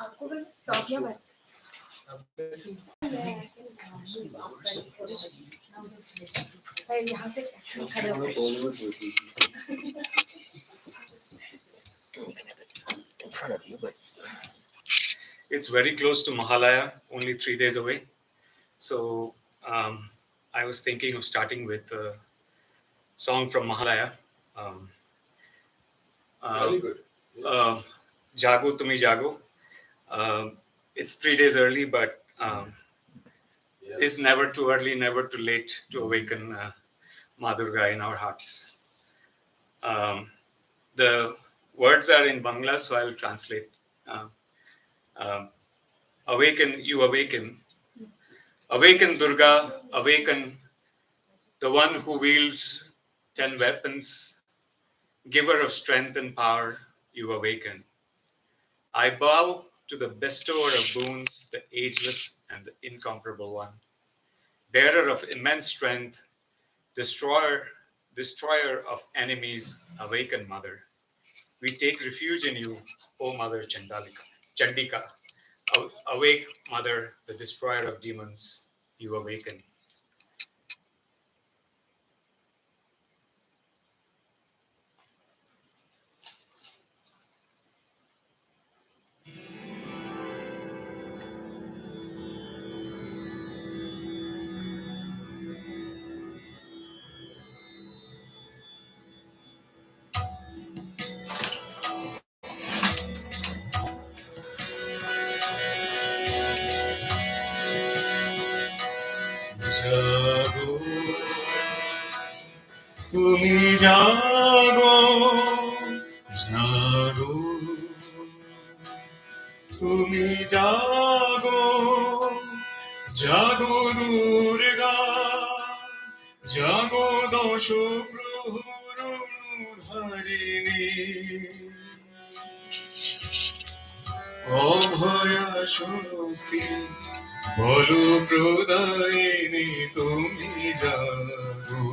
आपको भी प्रॉब्लम है? यहाँ से खड़े हो in front of you, but it's very close to Mahalaya, only 3 days away. So I was thinking of starting with a song from Mahalaya. Very good. Jago Tumi Jago. It's 3 days early, but it's never too early, never too late to awaken Ma Durga in our hearts. The words are in Bangla, so I'll translate. Awaken, you awaken. Awaken Durga, awaken the one who wields 10 weapons, giver of strength and power, you awaken. I bow to the bestower of boons, the ageless and the incomparable one, bearer of immense strength, destroyer of enemies, awaken Mother. We take refuge in you, O Mother Chandika. Awake, Mother, the destroyer of demons, you awaken. Jago, tumi jago, jago, tumi jago, jago Durga, jago dosho prohurudharini, অভয়া শক্তি বলো প্রদায়িনী তুমি জাগো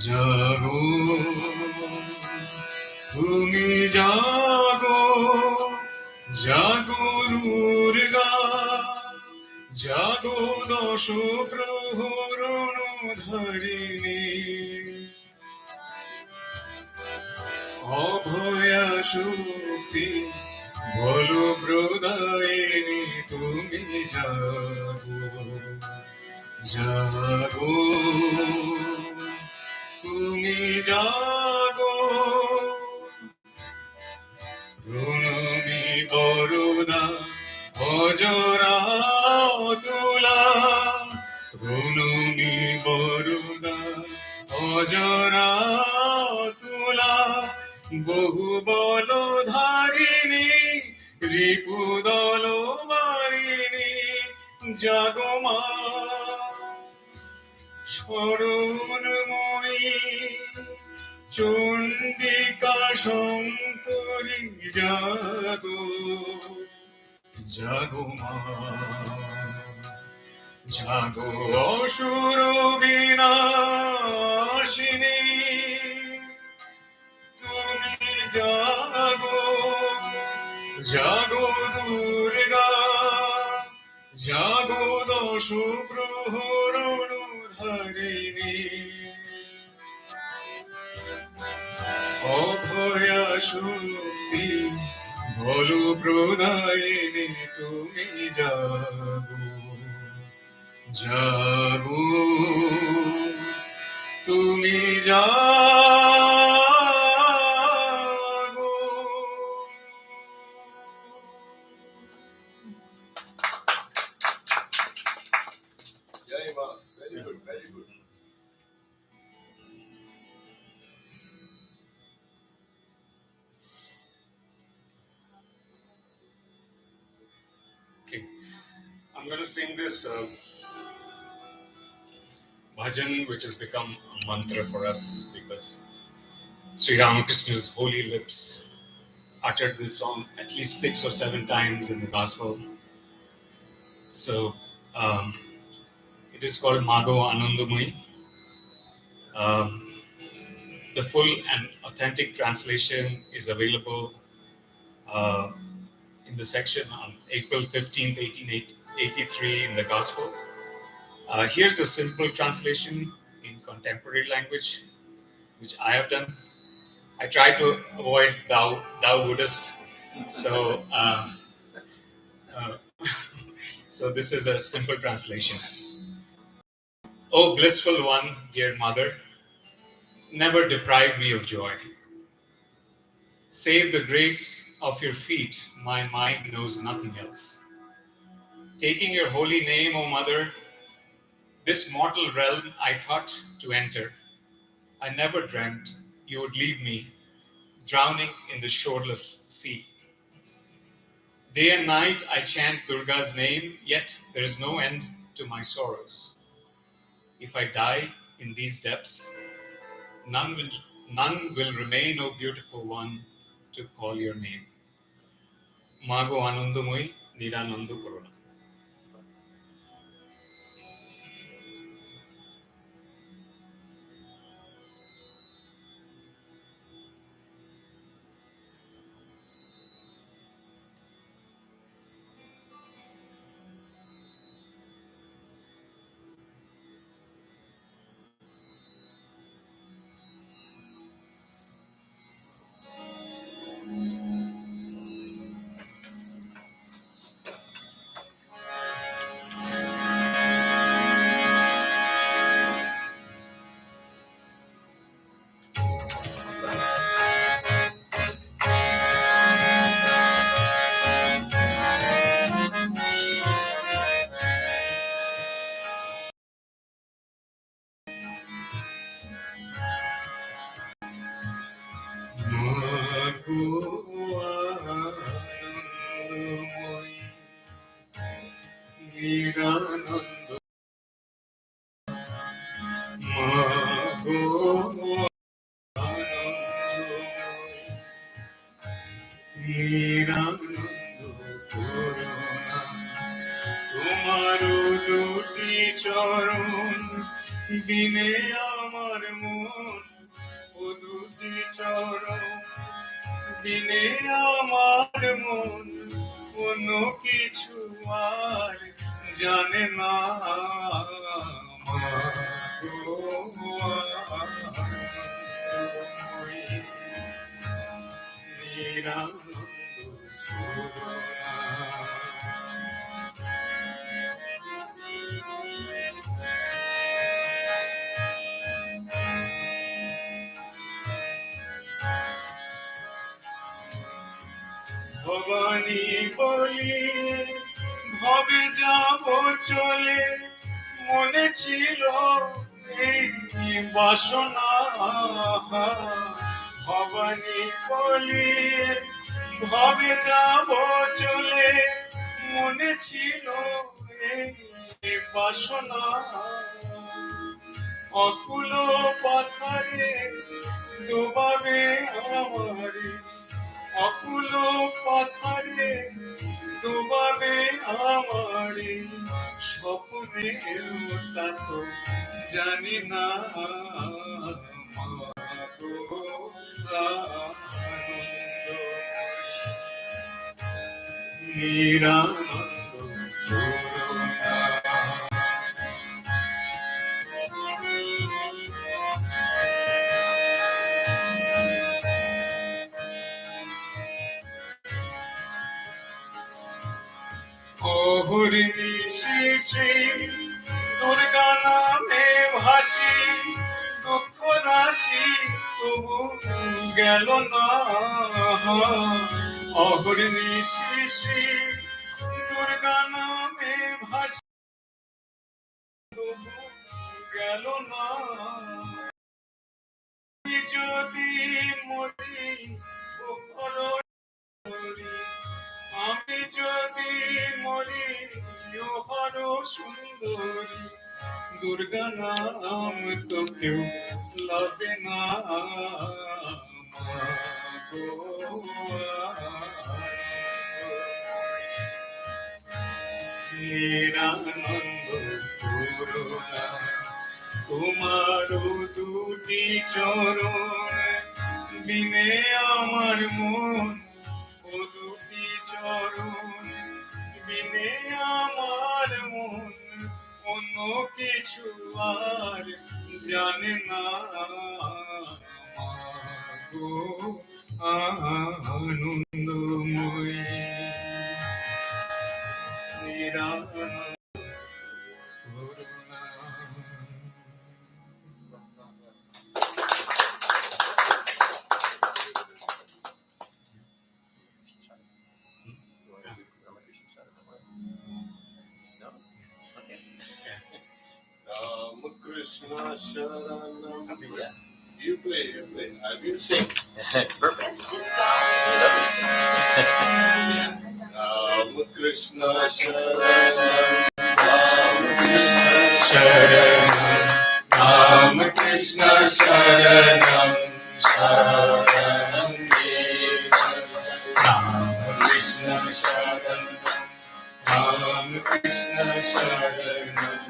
জাগো তুমি জাগো জাগো দুর্গা জাগো দশ প্রহরণধারিণী অভয়া শক্তি বলো প্রদায়িনী তুমি জাগো জাগো তুমি জাগো প্রণমী বরদা অজরা তুলা প্রণমী বরদা অজরা তুলা বহু বল ধারিণী রিপুদল মারিণী জাগো মা শরণময়ী চণ্ডিকা শঙ্করী জাগো জাগো মা জাগো অসুর বিনাশিনী তুমি জাগো জাগো দুর্গা জাগো দশ প্রহরণধারিণী অভয়া শক্তি বলো প্রদায়িনী তুমি জাগো জাগো তুমি জাগো। Jai Ma. Very good, very good. Okay, I'm going to sing this bhajan, which has become a mantra for us because Sri Ramakrishna's holy lips uttered this song at least 6 or 7 times in the gospel. So it is called Mago Anandamai. The full and authentic translation is available in in the section on April 15th, 1883 in the Gospel. Here's a simple translation in contemporary language, which I have done. I try to avoid thou wouldest. So, so this is a simple translation. O blissful one, dear mother, never deprive me of joy. Save the grace of your feet, my mind knows nothing else. Taking your holy name, O mother, this mortal realm I thought to enter. I never dreamt you would leave me, drowning in the shoreless sea. Day and night I chant Durga's name, yet there is no end to my sorrows. If I die in these depths, none will remain, O beautiful one, to call your name. Mago Anandamoy, Niranandu Korona. তোমারও দুটি চরণ বিনে আমার মন, ও দুটি চরণ বিনে আমার মন অন্য কিছু আর জানে না। ভবানী বলি ভবে যাব চলে, মনে ছিল এই বাসনা। ভবানী বলি ভবে যাব চলে, মনে ছিল এই বাসনা। অকুল পাথারে ডোবাবে আমারে, অকুল পাথারে ডোবাবে আমারে, স্বপ্নে তা তো জানি না। নিরানন্দ অহরিণী শ্রী দুর্গা নামে ভাসি, দুঃখ রাশি তবু গেল না। অহরিণী শ্রী দুর্গা নামে ভাসি, তবু গেল না। যদি মরি আমি যদি মরি হর সুন্দরী, দুর্গা নাম তো কেউ লবে না। নিরানন্দ করুণা তোমার দুটি চরণ বিনে আমার মন, ও দুটি চরণ কিছু আর জানে না গো আনন্দময়ী নিরানন্দ করুণা। Ram Krishna Sharanam. You play. I will sing. Perfect. Ram Krishna Sharanam. Ram Krishna Sharanam. Ram Krishna Sharanam. Sharanam Ram Krishna Sharanam. Ram Krishna Sharanam.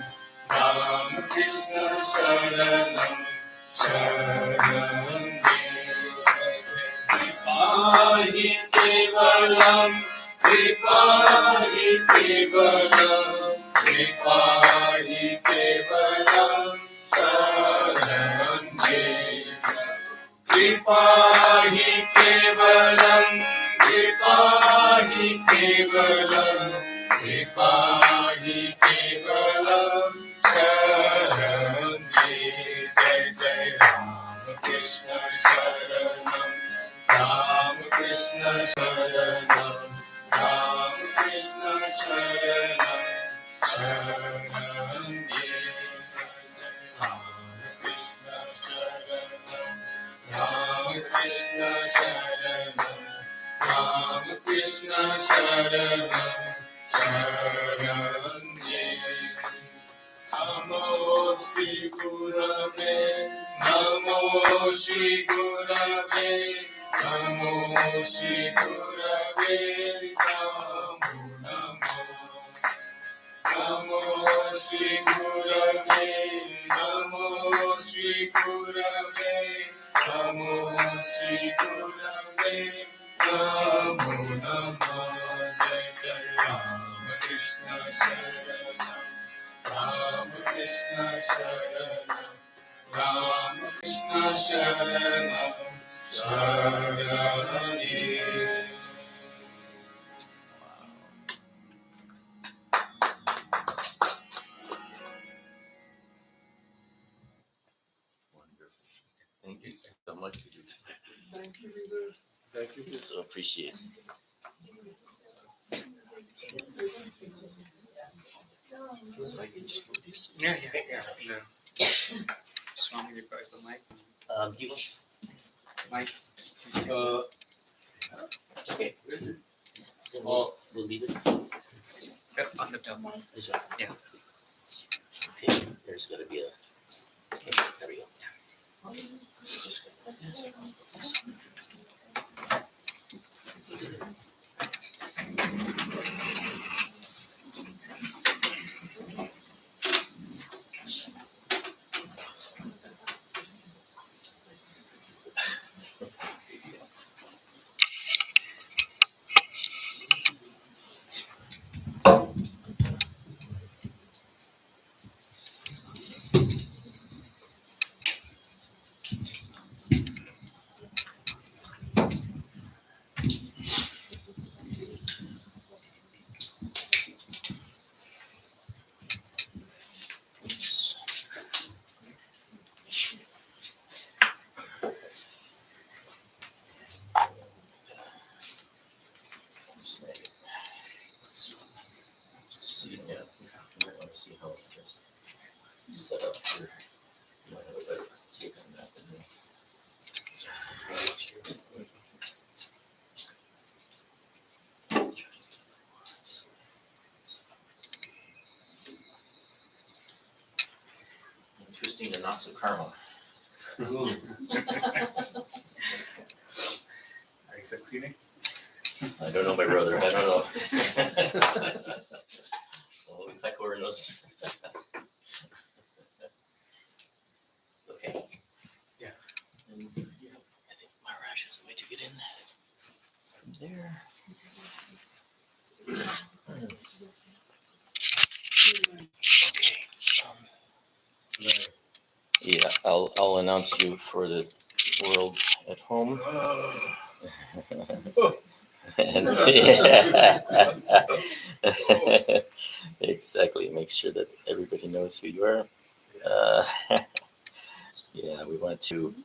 Ram Krishna Sharanam. Sharanam Kripahi Kevalam. Kripahi Kevalam. Kripahi Kevalam. Sharanam Kripahi Kevalam. Kripahi Kevalam. Kripahi Kevalam. Sharanam Jai Jai Ram Krishna Sharanam. Ram Krishna Sharanam. Ram Krishna Sharanam. Sharanam Ram Krishna Sharanam. Ram Krishna Sharanam. Ram Krishna Sharanam. Sharanam Namo Shri Gurave. Namo Shri Gurave. Namo Shri Gurave. Namo Namo. Namo Shri Gurave. Namo Shri Gurave. Namo Shri Gurave. Namo Namo. Jai Jai Rama Krishna Sharanam. Rama Krishna Sharanam. Rama Krishna Sharanam. Sharanam Thank you so much. Thank you, Leader. Thank you. So appreciate it. So I can just move this. Yeah. No. Swami requires the mic. Do you want? Mic. Okay. Then we'll leave it. On the top. This one. Yeah. Okay. There's gotta be a. There we go. Just go like this. See how it's just set up here. You might have a better take on that than me. So, interesting, the knocks of karma. Are you succeeding? I don't know, my brother. I don't know. Oh, if I could knows. It's okay. Yeah. And, yeah, I think Maharaj has a way to get in from there. Okay. I'll announce you for the world at home. And, exactly. Make sure that everybody knows who you are. Yeah, we want to.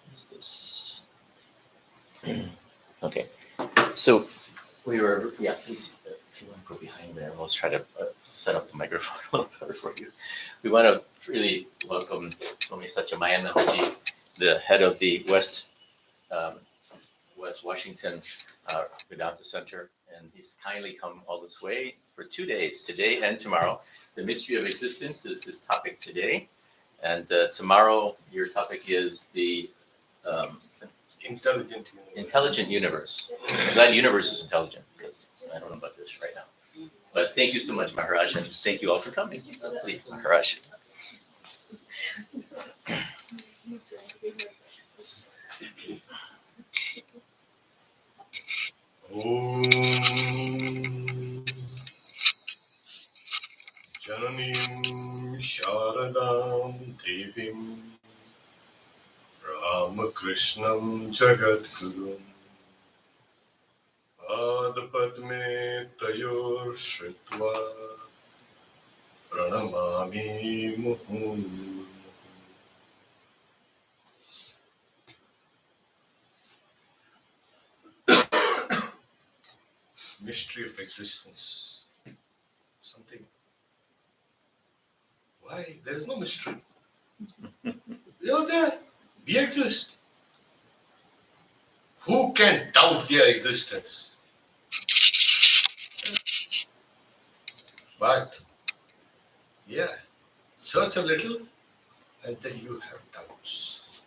What's this? Okay, so we were. Yeah, please. If you want to go behind there, we'll try to set up the microphone a little better for you. We want to really welcome Swami Satyamayanandaji, the head of the West Washington Vedanta Center, and he's kindly come all this way for 2 days, today and tomorrow. The mystery of existence is his topic today, and tomorrow your topic is the intelligent universe. I'm glad universe is intelligent, because I don't know about this right now. But thank you so much, Maharaj, and thank you all for coming. Please, Maharaj. Om Jananim Sharadam Devim Ramakrishnam Jagadgurum Adapadme Tayor Shritva Pranamami Muhum. Mystery of existence. Something. Why? There is no mystery. We are there. We exist. Who can doubt their existence? But, yeah, search a little and then you have doubts.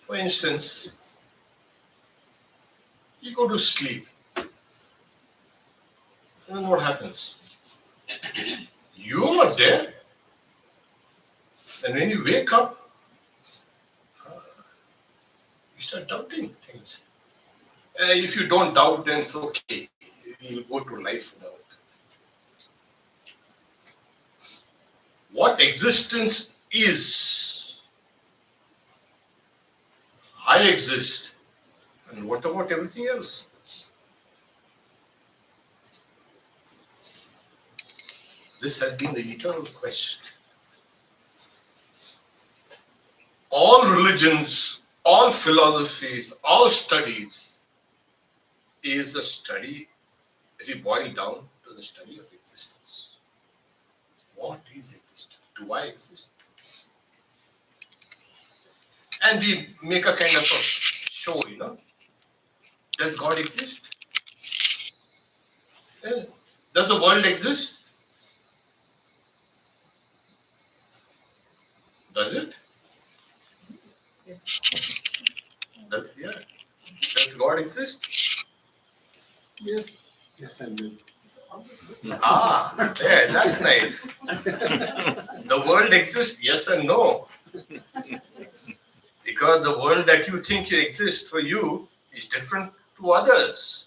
For instance, you go to sleep. And then what happens? You're not there. And when you wake up, you start doubting things. If you don't doubt, then it's okay. You'll go to life without. What existence is? I exist. And what about everything else? This has been the eternal quest. All religions, all philosophies, all studies is a study, if you boil down to the study of existence. What is existence? Do I exist? And we make a kind of a show, Does God exist? Yeah. Does the world exist? Does it? Yes. Does God exist? Yes. Yes, I will. Yeah, that's nice. The world exists, yes and no. Because the world that you think you exist for you is different to others.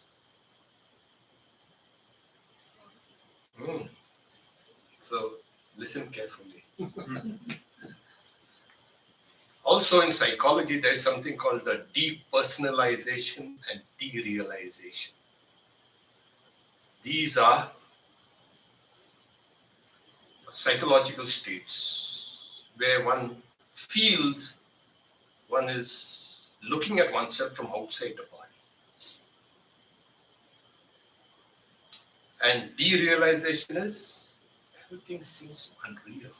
So listen carefully. Also in psychology, there's something called the depersonalization and derealization. These are psychological states where one feels one is looking at oneself from outside the body. And derealization is everything seems unreal.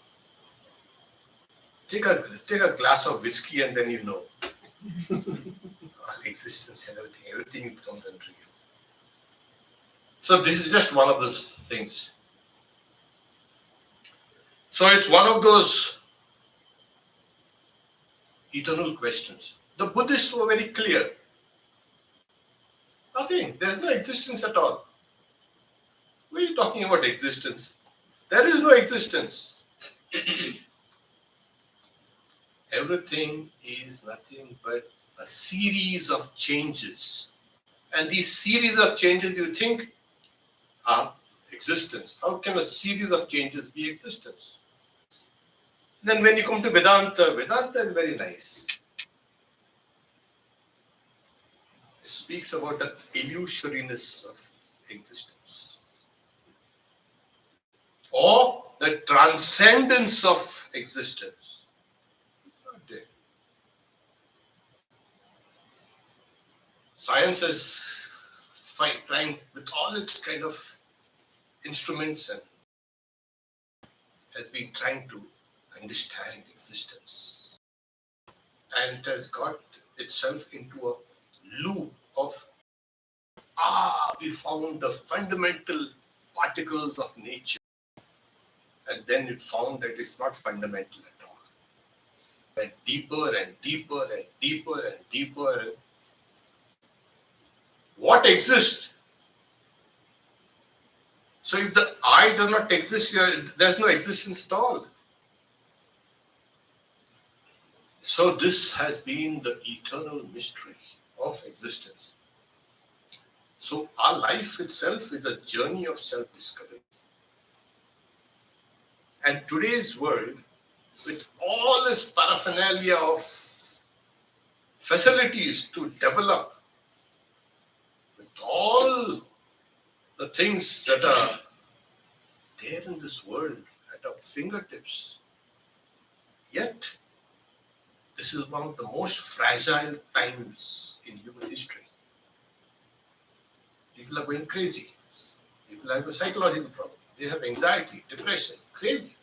Take a glass of whiskey and then you know. Existence and everything becomes unreal. So this is just one of those things. So it's one of those eternal questions. The Buddhists were very clear. Nothing. There's no existence at all. What are you talking about existence? There is no existence. Everything is nothing but a series of changes. And these series of changes you think are existence. How can a series of changes be existence? Then when you come to Vedanta, Vedanta is very nice. It speaks about the illusoriness of existence, or the transcendence of existence. It's not there. Science is trying with all its kind of instruments and has been trying to understand existence, and it has got itself into a loop of we found the fundamental particles of nature, and then it found that it's not fundamental at all. And deeper and deeper and deeper and deeper. What exists? So if the I does not exist, there's no existence at all. So this has been the eternal mystery of existence. So our life itself is a journey of self-discovery. And today's world, with all its paraphernalia of facilities to develop, with all the things that are there in this world at our fingertips, yet this is one of the most fragile times in human history. People are going crazy. People have a psychological problem. They have anxiety, depression, crazy.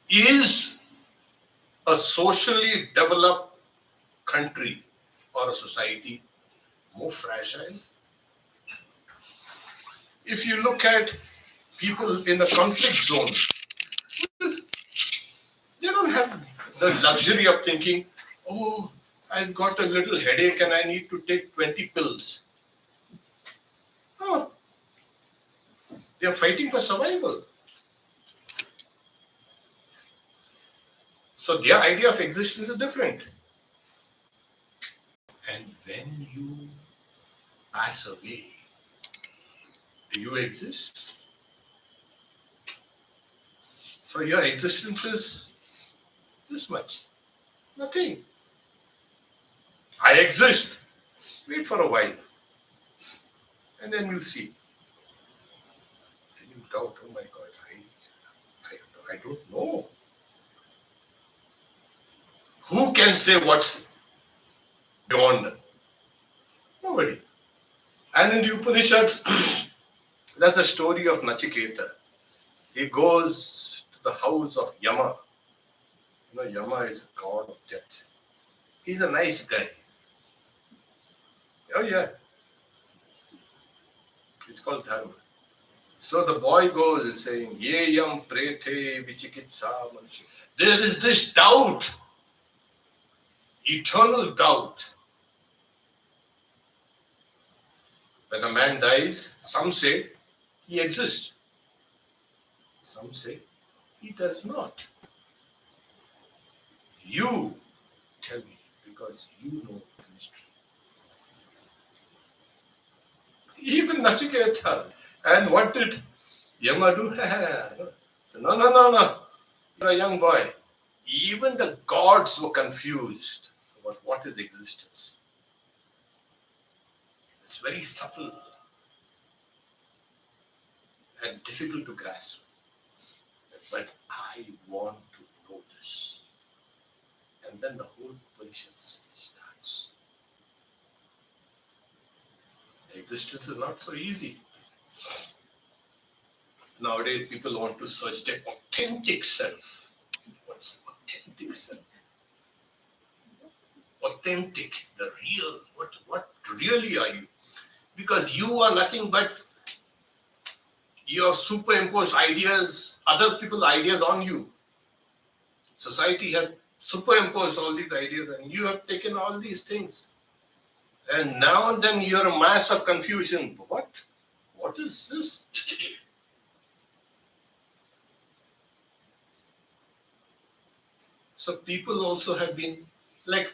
Is a socially developed country or a society more fragile? If you look at people in a conflict zone, they don't have the luxury of thinking, oh, I've got a little headache and I need to take 20 pills. Oh, they are fighting for survival. So their idea of existence is different. And when you pass away, do you exist? So your existence is this much. Nothing. I exist. Wait for a while. And then we'll see. Then you doubt, oh my God, I don't know. Who can say what's beyond? Nobody. And in the Upanishads, that's the story of Nachiketa. He goes to the house of Yama. You know, Yama is a god of death. He's a nice guy. Oh yeah. It's called Dharma. So the boy goes and saying, Ye yam prete vichikitsa mansi. There is this doubt, eternal doubt. When a man dies, some say he exists. Some say he does not. You tell me, because you know the mystery. Even Nachiketa. And what did Yama do? So, no. You're a young boy. Even the gods were confused about what is existence. It's very subtle and difficult to grasp. But I want to know this. And then the whole Upanishad starts. Existence is not so easy. Nowadays, people want to search their authentic self. What's authentic self? Authentic, the real. What really are you? Because you are nothing but your superimposed ideas, other people's ideas on you. Society has superimposed all these ideas and you have taken all these things. And now and then you're a mass of confusion. What? What is this? So people also have been like,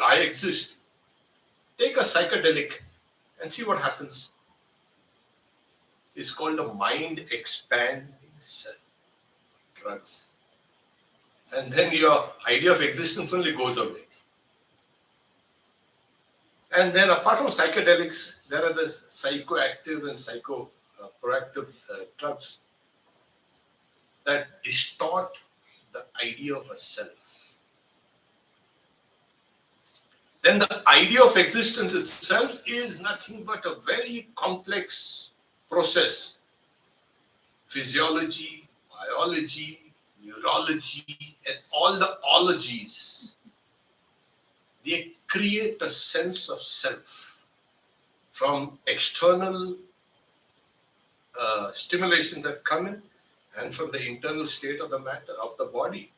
I exist. Take a psychedelic and see what happens. It's called a mind expanding cell drugs. And then your idea of existence only goes away. And then apart from psychedelics, there are the psychoactive and proactive drugs that distort the idea of a self. Then the idea of existence itself is nothing but a very complex process. Physiology, biology, neurology, and all the ologies. They create a sense of self from external stimulation that come in and from the internal state of the matter of the body.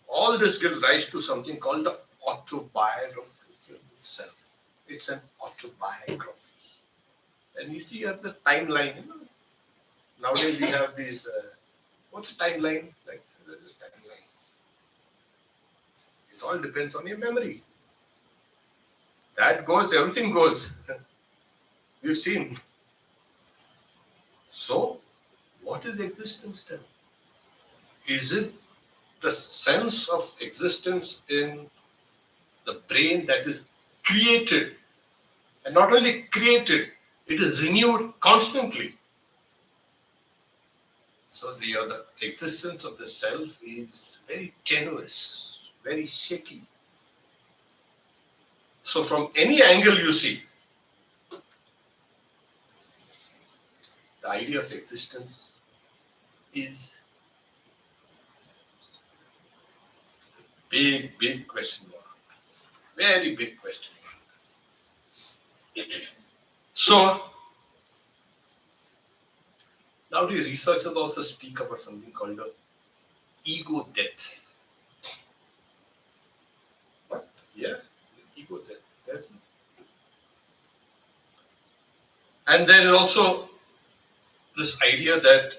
All this gives rise to something called the autobiography of self. It's an autobiography. And you see, you have the timeline. You know? Nowadays we have these. What's the timeline? Like there's a timeline. It all depends on your memory. That goes, everything goes. We've seen. So, what is existence then? Is it the sense of existence in the brain that is created? And not only created, it is renewed constantly. So the existence of the self is very tenuous, very shaky. So from any angle you see, the idea of existence is a big, big question mark. Very big question mark. So, nowadays researchers also speak about something called the ego death. What? Yeah, the ego death. That's it. And there is also this idea that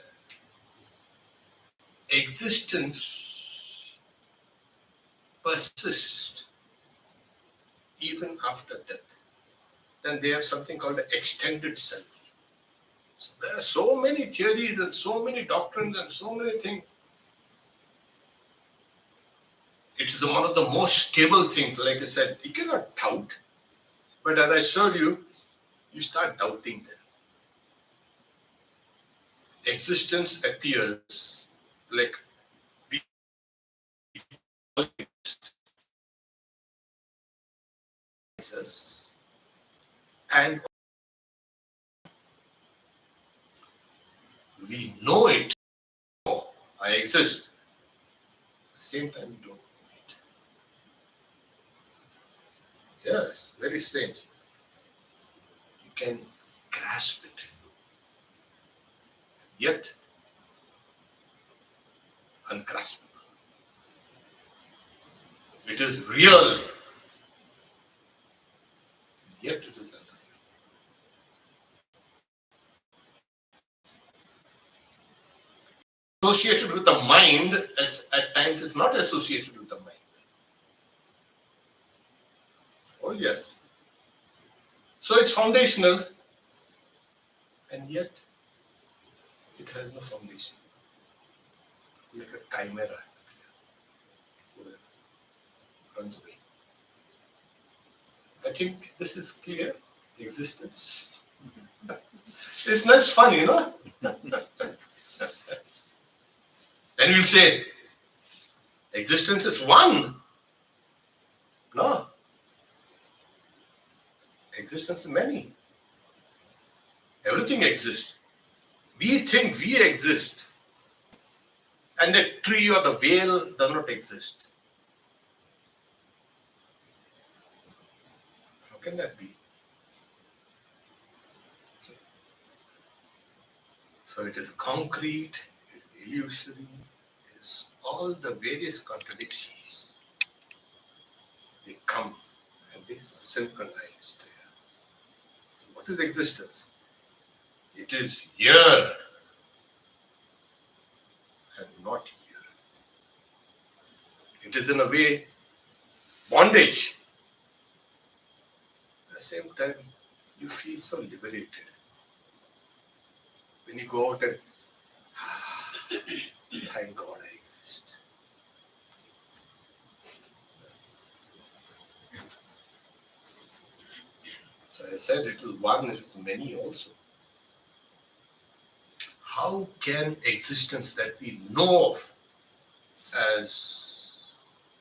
existence persists even after death. Then they have something called the extended self. So there are so many theories and so many doctrines and so many things. It is one of the most stable things. Like I said, you cannot doubt. But as I showed you, you start doubting them. Existence appears like we and we know it. Oh, I exist. At the same time, we don't know it. Yes, very strange. You can grasp it, yet ungraspable. It is real, yet it is unreal. Associated with the mind, at times it's not associated with the mind. Oh yes. So it's foundational, and yet it has no foundation. Like a chimera who runs away. I think this is clear. Existence. It's not fun, you know. Then we'll say, existence is one. No. Existence is many. Everything exists. We think we exist. And the tree or the whale does not exist. How can that be? Okay. So it is concrete, it is illusory, it is all the various contradictions. They come and they synchronize there. So what is existence? It is here and not here. It is in a way bondage. At the same time, you feel so liberated. When you go out and, thank God I exist. So I said it is one, it is many also. How can existence that we know of as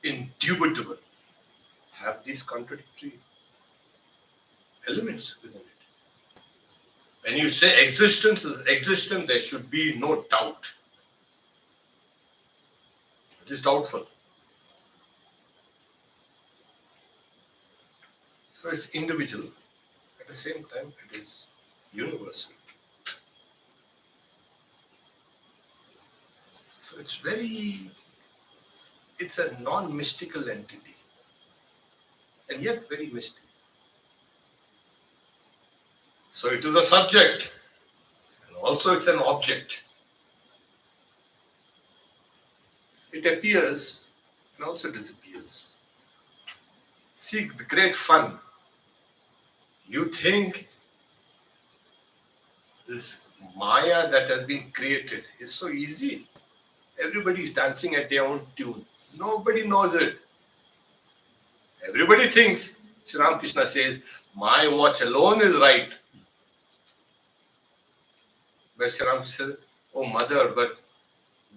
indubitable have these contradictory elements within it? When you say existence is existent, there should be no doubt. It is doubtful. So it's individual. At the same time, it is universal. So it's a non-mystical entity, and yet very mystical. So it is a subject, and also it's an object. It appears and also disappears. See the great fun. You think this Maya that has been created is so easy. Everybody is dancing at their own tune. Nobody knows it. Everybody thinks, Sri Ramakrishna says, my watch alone is right. But Sri Ramakrishna says, oh mother, but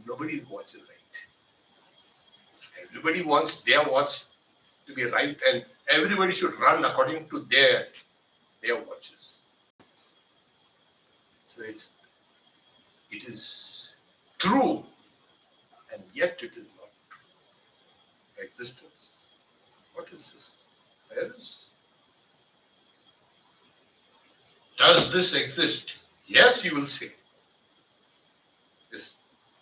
nobody's watch is right. Everybody wants their watch to be right, and everybody should run according to their watches. So it is true, and yet it is not true. Existence. What is this? There is. Does this exist? Yes, you will say. This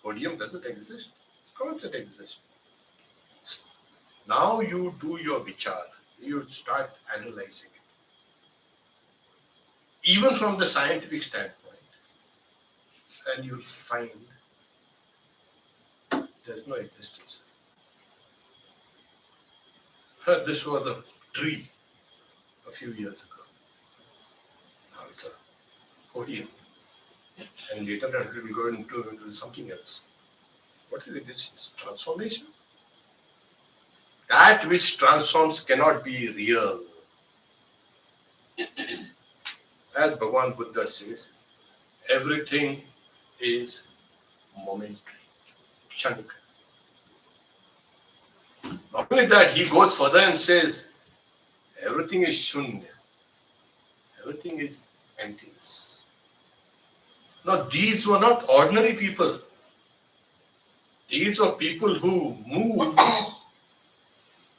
podium, does it exist? Of course it exists. Now you do your vichar. You start analyzing it. Even from the scientific standpoint, and you'll find there's no existence. This was a tree a few years ago. Now it's a podium. And later it will go into something else. What is it? It's transformation. That which transforms cannot be real. As Bhagavan Buddha says, everything is momentary, kshanik. Not only that, he goes further and says, everything is shunya. Everything is emptiness. Now, these were not ordinary people. These were people who moved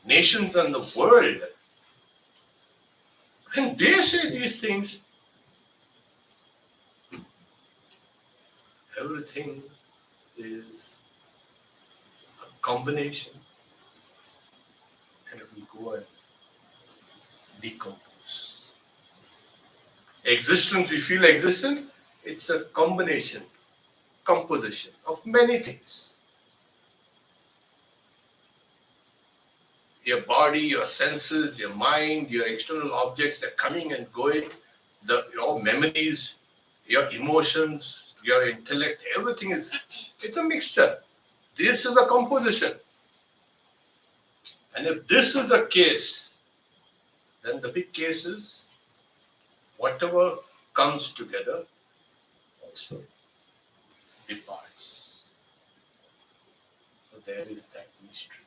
nations and the world. When they say these things, everything is a combination, and it will go and decompose. Existence, we feel existent, it's a combination, composition of many things. Your body, your senses, your mind, your external objects are coming and going, your memories, your emotions, your intellect, everything it's a mixture. This is a composition. And if this is the case, then the big case is whatever comes together also departs. So there is that mystery.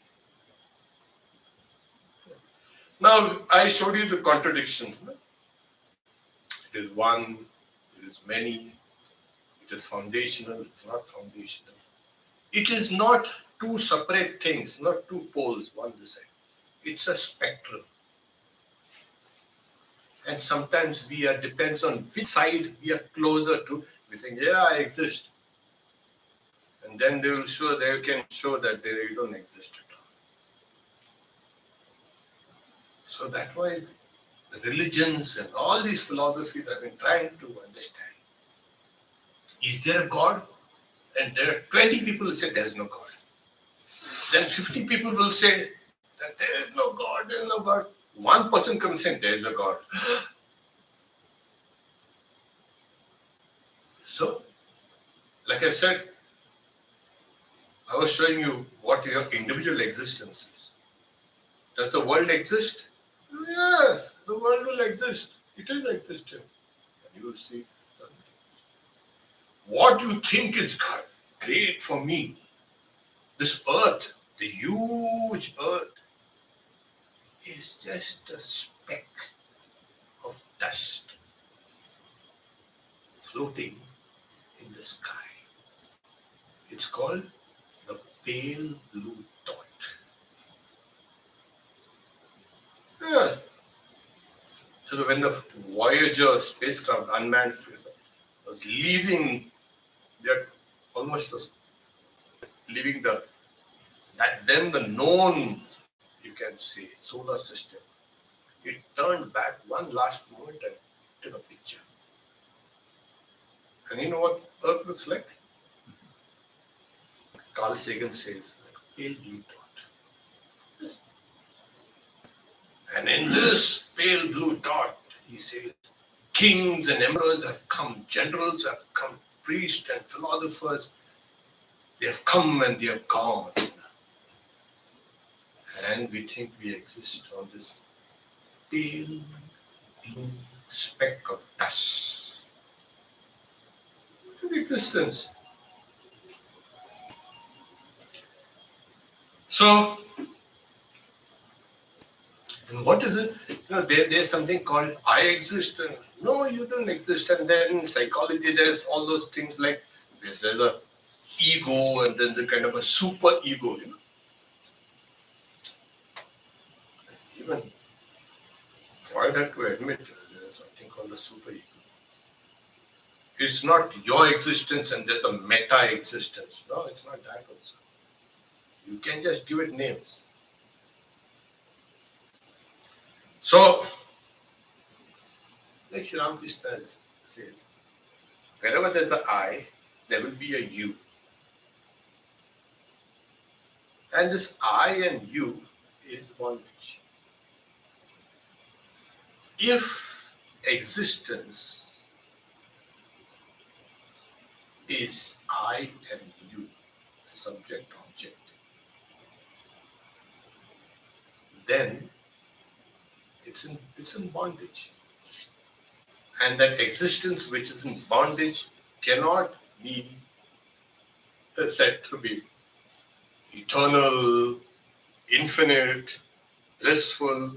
Now, I showed you the contradictions. No? It is one, it is many, it is foundational, it's not foundational. It is not two separate things, not two poles, one this side. It's a spectrum. And sometimes depends on which side we are closer to. We think, yeah, I exist. And then they can show that they don't exist at all. So that's why the religions and all these philosophies have been trying to understand. Is there a God? And there are 20 people who say there is no God. then 50 people will say that there is no God, there is no God. One person comes saying there is a God. So, like I said, I was showing you what your individual existence is. Does the world exist? Yes, the world will exist. It is existing. And you will see what you think is great for me. This earth, the huge earth, is just a speck of dust floating in the sky. It's called the pale blue dot. Yeah. So when the Voyager spacecraft, unmanned spacecraft, was leaving, they're almost leaving then the known, you can say, solar system. It turned back one last moment and took a picture. And you know what Earth looks like? Carl Sagan says, like a pale blue dot. Yes. And in this pale blue dot, he says, kings and emperors have come, generals have come, priests and philosophers, they have come and they have gone. And we think we exist on this pale blue speck of dust. What is existence? So, what is it? There's something called I exist, and no, you don't exist. And then in psychology, there's all those things like there's a ego, and then the kind of a super ego. Even Freud had to admit there's something called the super ego. It's not your existence and there's a meta existence. No, it's not that also. You can just give it names. So, like Sri Ramakrishna says, wherever there's an I, there will be a you. And this I and you is bondage. If existence is I and you, subject, object, then it's in bondage. And that existence which is in bondage cannot be said to be eternal, infinite, blissful,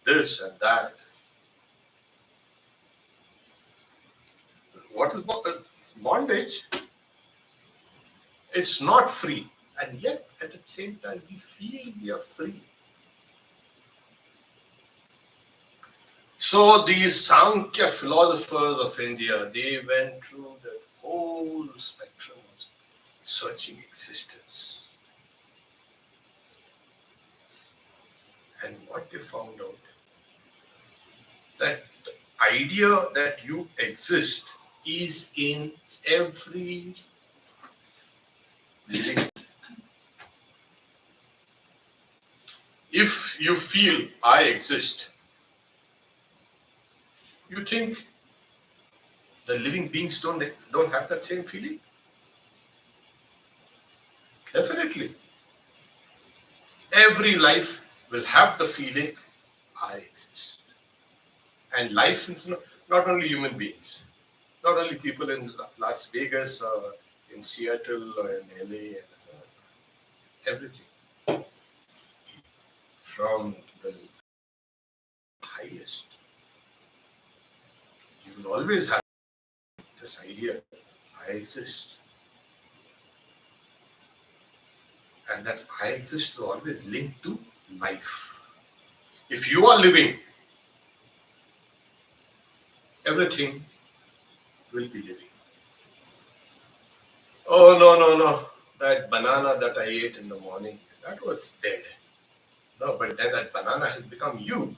this and that. What is bondage? It's not free. And yet, at the same time, we feel we are free. So these Sankhya philosophers of India, they went through the whole spectrum of searching existence. And what they found out, that the idea that you exist is in every living. If you feel I exist, you think the living beings don't have that same feeling? Definitely. Every life will have the feeling I exist. And life is not only human beings, not only people in Las Vegas or in Seattle or in LA, everything. From the highest. You will always have this idea, I exist. And that I exist is always linked to life. If you are living, everything will be living. Oh, no. That banana that I ate in the morning, that was dead. No, but then that banana has become you.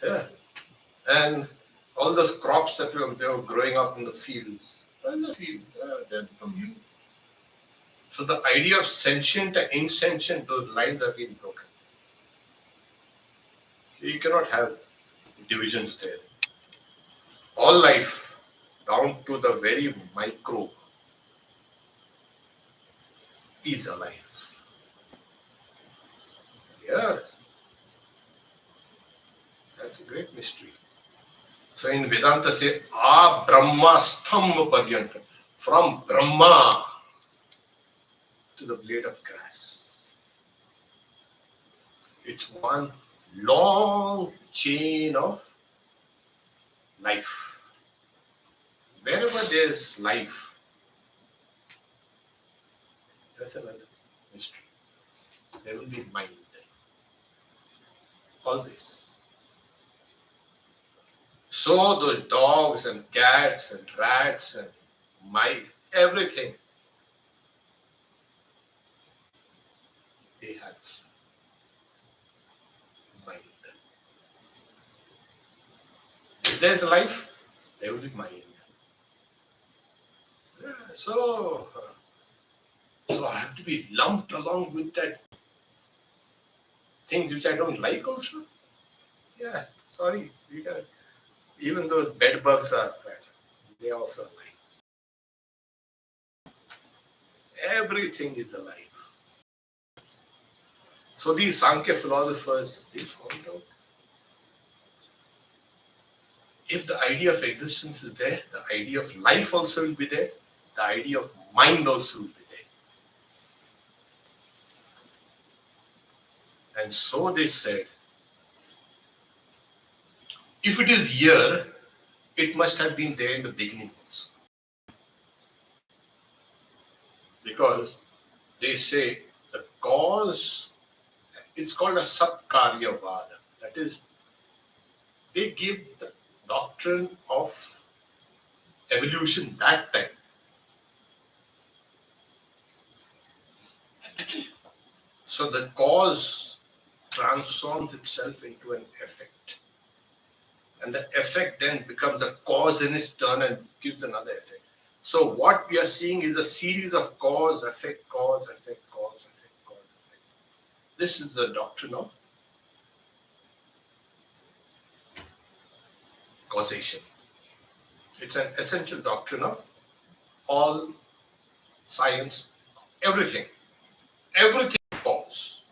Yeah. And all those crops that they were growing up in the fields, well, the fields, they're from you. So the idea of sentient and insentient, those lines have been broken. You cannot have divisions there. All life, down to the very microbe, is alive. Yeah, that's a great mystery. So in Vedanta say, A Brahma Stham Padyanta, from Brahma to the blade of grass. It's one long chain of life. Wherever there is life, that's another mystery. There will be mind. Always. So those dogs and cats and rats and mice, everything, they have mind. If there is life, there will be mind. Yeah, so I have to be lumped along with that things which I don't like also. Yeah, sorry, we got even those bed bugs are fat. They also like. Everything is alive. So these Sankhya philosophers, they found out if the idea of existence is there, the idea of life also will be there, the idea of mind also will be there. And so they said, if it is here, it must have been there in the beginning also. Because they say the cause, it's called a Satkaryavada. That is, they give the doctrine of evolution that time. So the cause transforms itself into an effect. And the effect then becomes a cause in its turn and gives another effect. So what we are seeing is a series of cause, effect, cause, effect, cause, effect, cause, effect. This is the doctrine of causation. It's an essential doctrine of all science, everything. Everything is cause.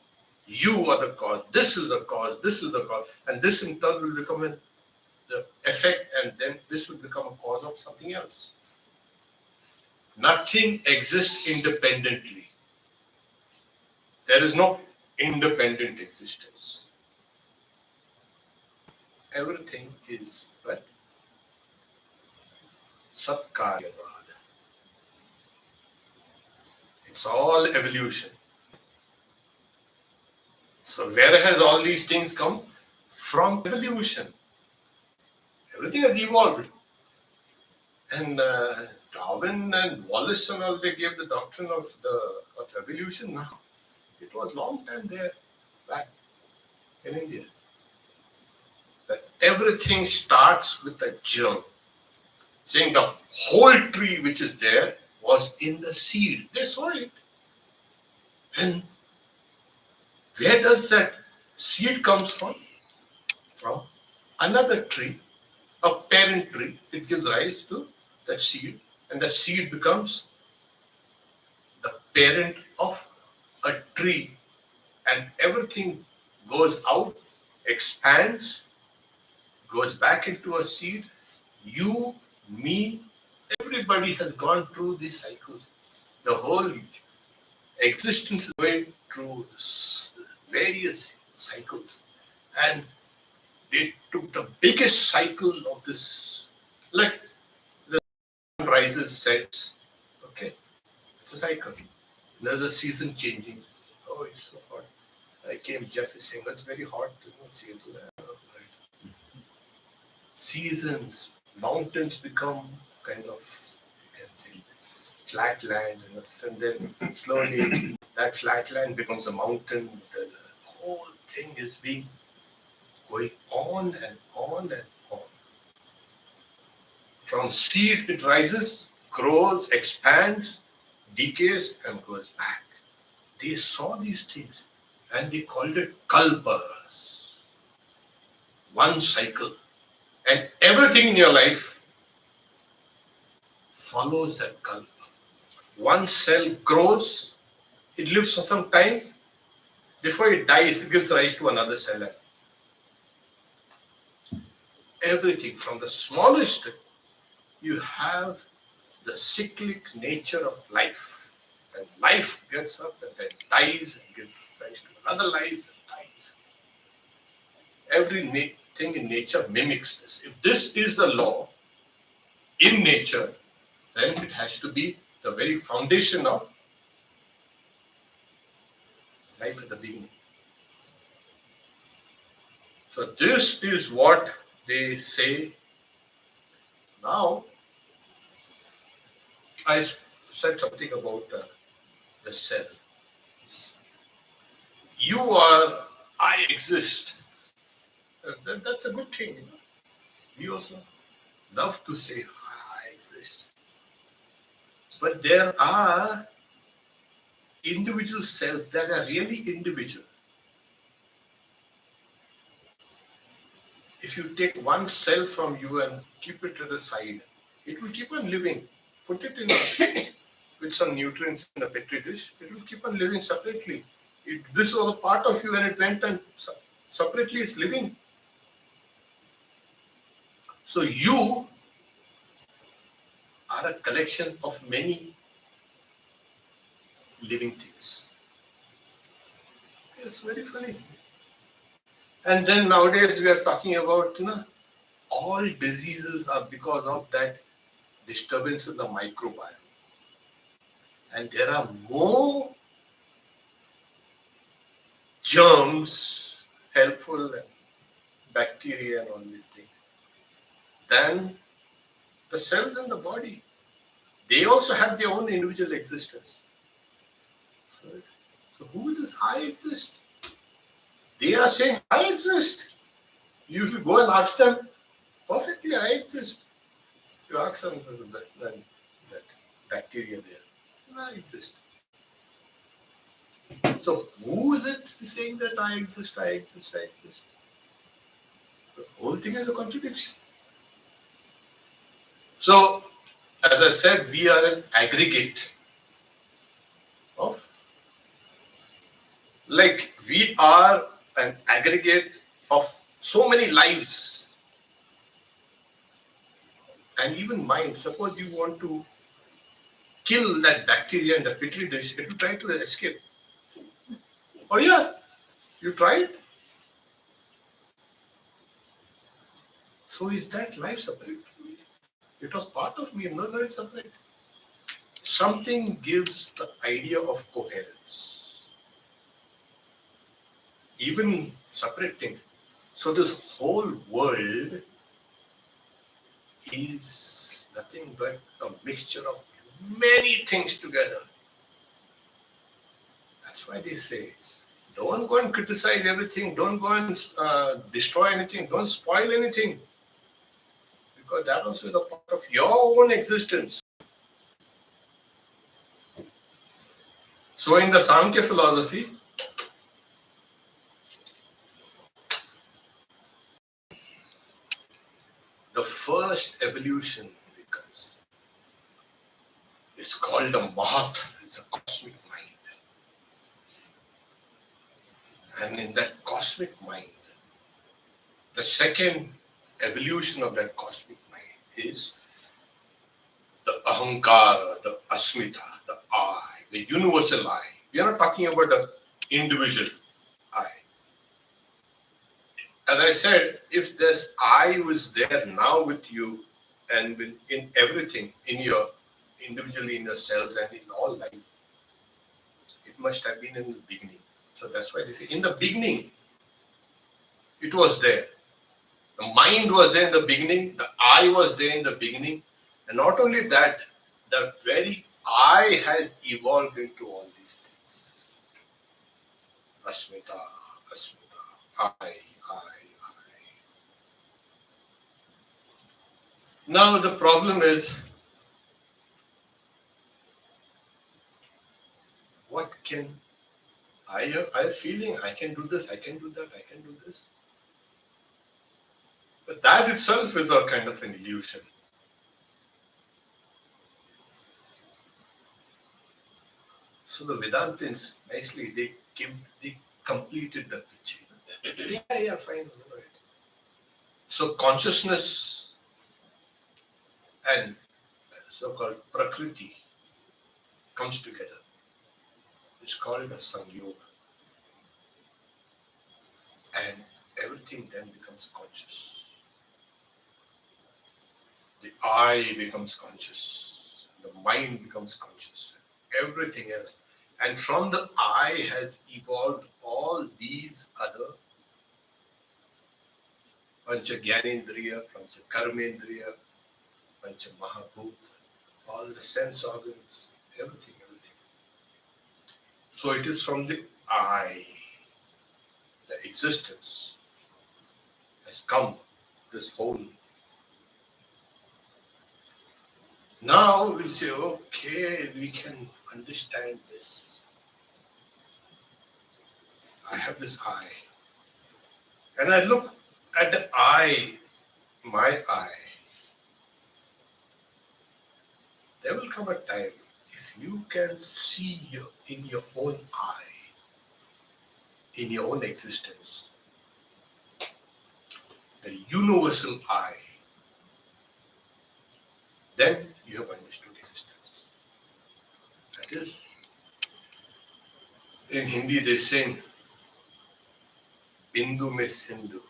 You are the cause. This is the cause. This is the cause. And this in turn will become the effect, and then this will become a cause of something else. Nothing exists independently. There is no independent existence. Everything is but Satkaryavada. It's all evolution. So where has all these things come? From evolution. Everything has evolved. And Darwin and Wallace and all, they gave the doctrine of evolution now. It was long time there, back in India. That everything starts with a germ. Saying the whole tree which is there was in the seed. They saw it. And where does that seed comes from? From another tree, a parent tree. It gives rise to that seed, and that seed becomes the parent of a tree, and everything goes out, expands, goes back into a seed. You, me, everybody has gone through these cycles. The whole existence is going through various cycles, and they took the biggest cycle of this, like the sun rises, sets. Okay, it's a cycle. There's a season changing. Oh, it's so hot. Jeff is saying it's very hot. Seattle. Seasons, mountains become kind of, you can say, flat land, and then slowly that flat land becomes a mountain. The whole thing is going on and on and on. From seed it rises, grows, expands, decays and goes back. They saw these things and they called it kalpas. One cycle. And everything in your life follows that kalpa. One cell grows, it lives for some time. Before it dies, it gives rise to another cell. Everything from the smallest, you have the cyclic nature of life. And life gets up and then dies and gives rise to another life and dies. Everything in nature mimics this. If this is the law in nature, then it has to be the very foundation of life at the beginning. So this is what they say. Now, I said something about the cell. You are, I exist. That's a good thing. We also love to say, I exist. But there are individual cells that are really individual. If you take one cell from you and keep it to the side, it will keep on living. Put it in with some nutrients in a petri dish, it will keep on living separately. This was a part of you and it went and separately is living. So you are a collection of many living things. It's very funny. And then nowadays we are talking about, all diseases are because of that disturbance in the microbiome. And there are more germs, helpful bacteria and all these things, than the cells in the body. They also have their own individual existence. So who is this I exist? They are saying I exist. If you go and ask them, perfectly I exist. You ask them that bacteria there, I exist. So who is it saying that I exist, I exist, I exist? The whole thing is a contradiction. So, as I said, we are an aggregate of, like we are an aggregate of so many lives. And even mind, suppose you want to kill that bacteria in the petri dish, it will try to escape. Oh yeah, you tried? So is that life separate from me? It was part of me, no, it's separate. Something gives the idea of coherence. Even separate things. So this whole world is nothing but a mixture of many things together. That's why they say, don't go and criticize everything, don't go and destroy anything, don't spoil anything. Because that also is a part of your own existence. So in the Sankhya philosophy, the first evolution becomes, it's called a Mahat, it's a cosmic mind. And in that cosmic mind, the second evolution of that cosmic mind is the Ahankara, the Asmita, the I, the universal I. We are not talking about the individual I. As I said, if this I was there now with you and in everything, in your individually in your cells and in all life, it must have been in the beginning. So that's why they say in the beginning, it was there. The mind was there in the beginning, the I was there in the beginning, and not only that, the very I has evolved into all these things. Asmita, Asmita, I. Now the problem is, I have feeling I can do this, I can do that, I can do this. But that itself is a kind of an illusion. So the Vedantins nicely they completed the picture. Yeah, fine, all right. So consciousness and so-called Prakriti comes together. It's called a Sanyoga. And everything then becomes conscious. The I becomes conscious. The mind becomes conscious. Everything else. And from the I has evolved all these other Pancha Gyanendriya, Pancha Karmendriya, Pancha Mahabhut, all the sense organs, everything. So it is from the I, the existence has come, this whole. Now we say, okay, we can understand this. I have this I. And I look at the I, my I. There will come a time if you can see in your own I, in your own existence, the universal I, then you have understood existence. That is, in Hindi they sing, Bindu mein Sindhu.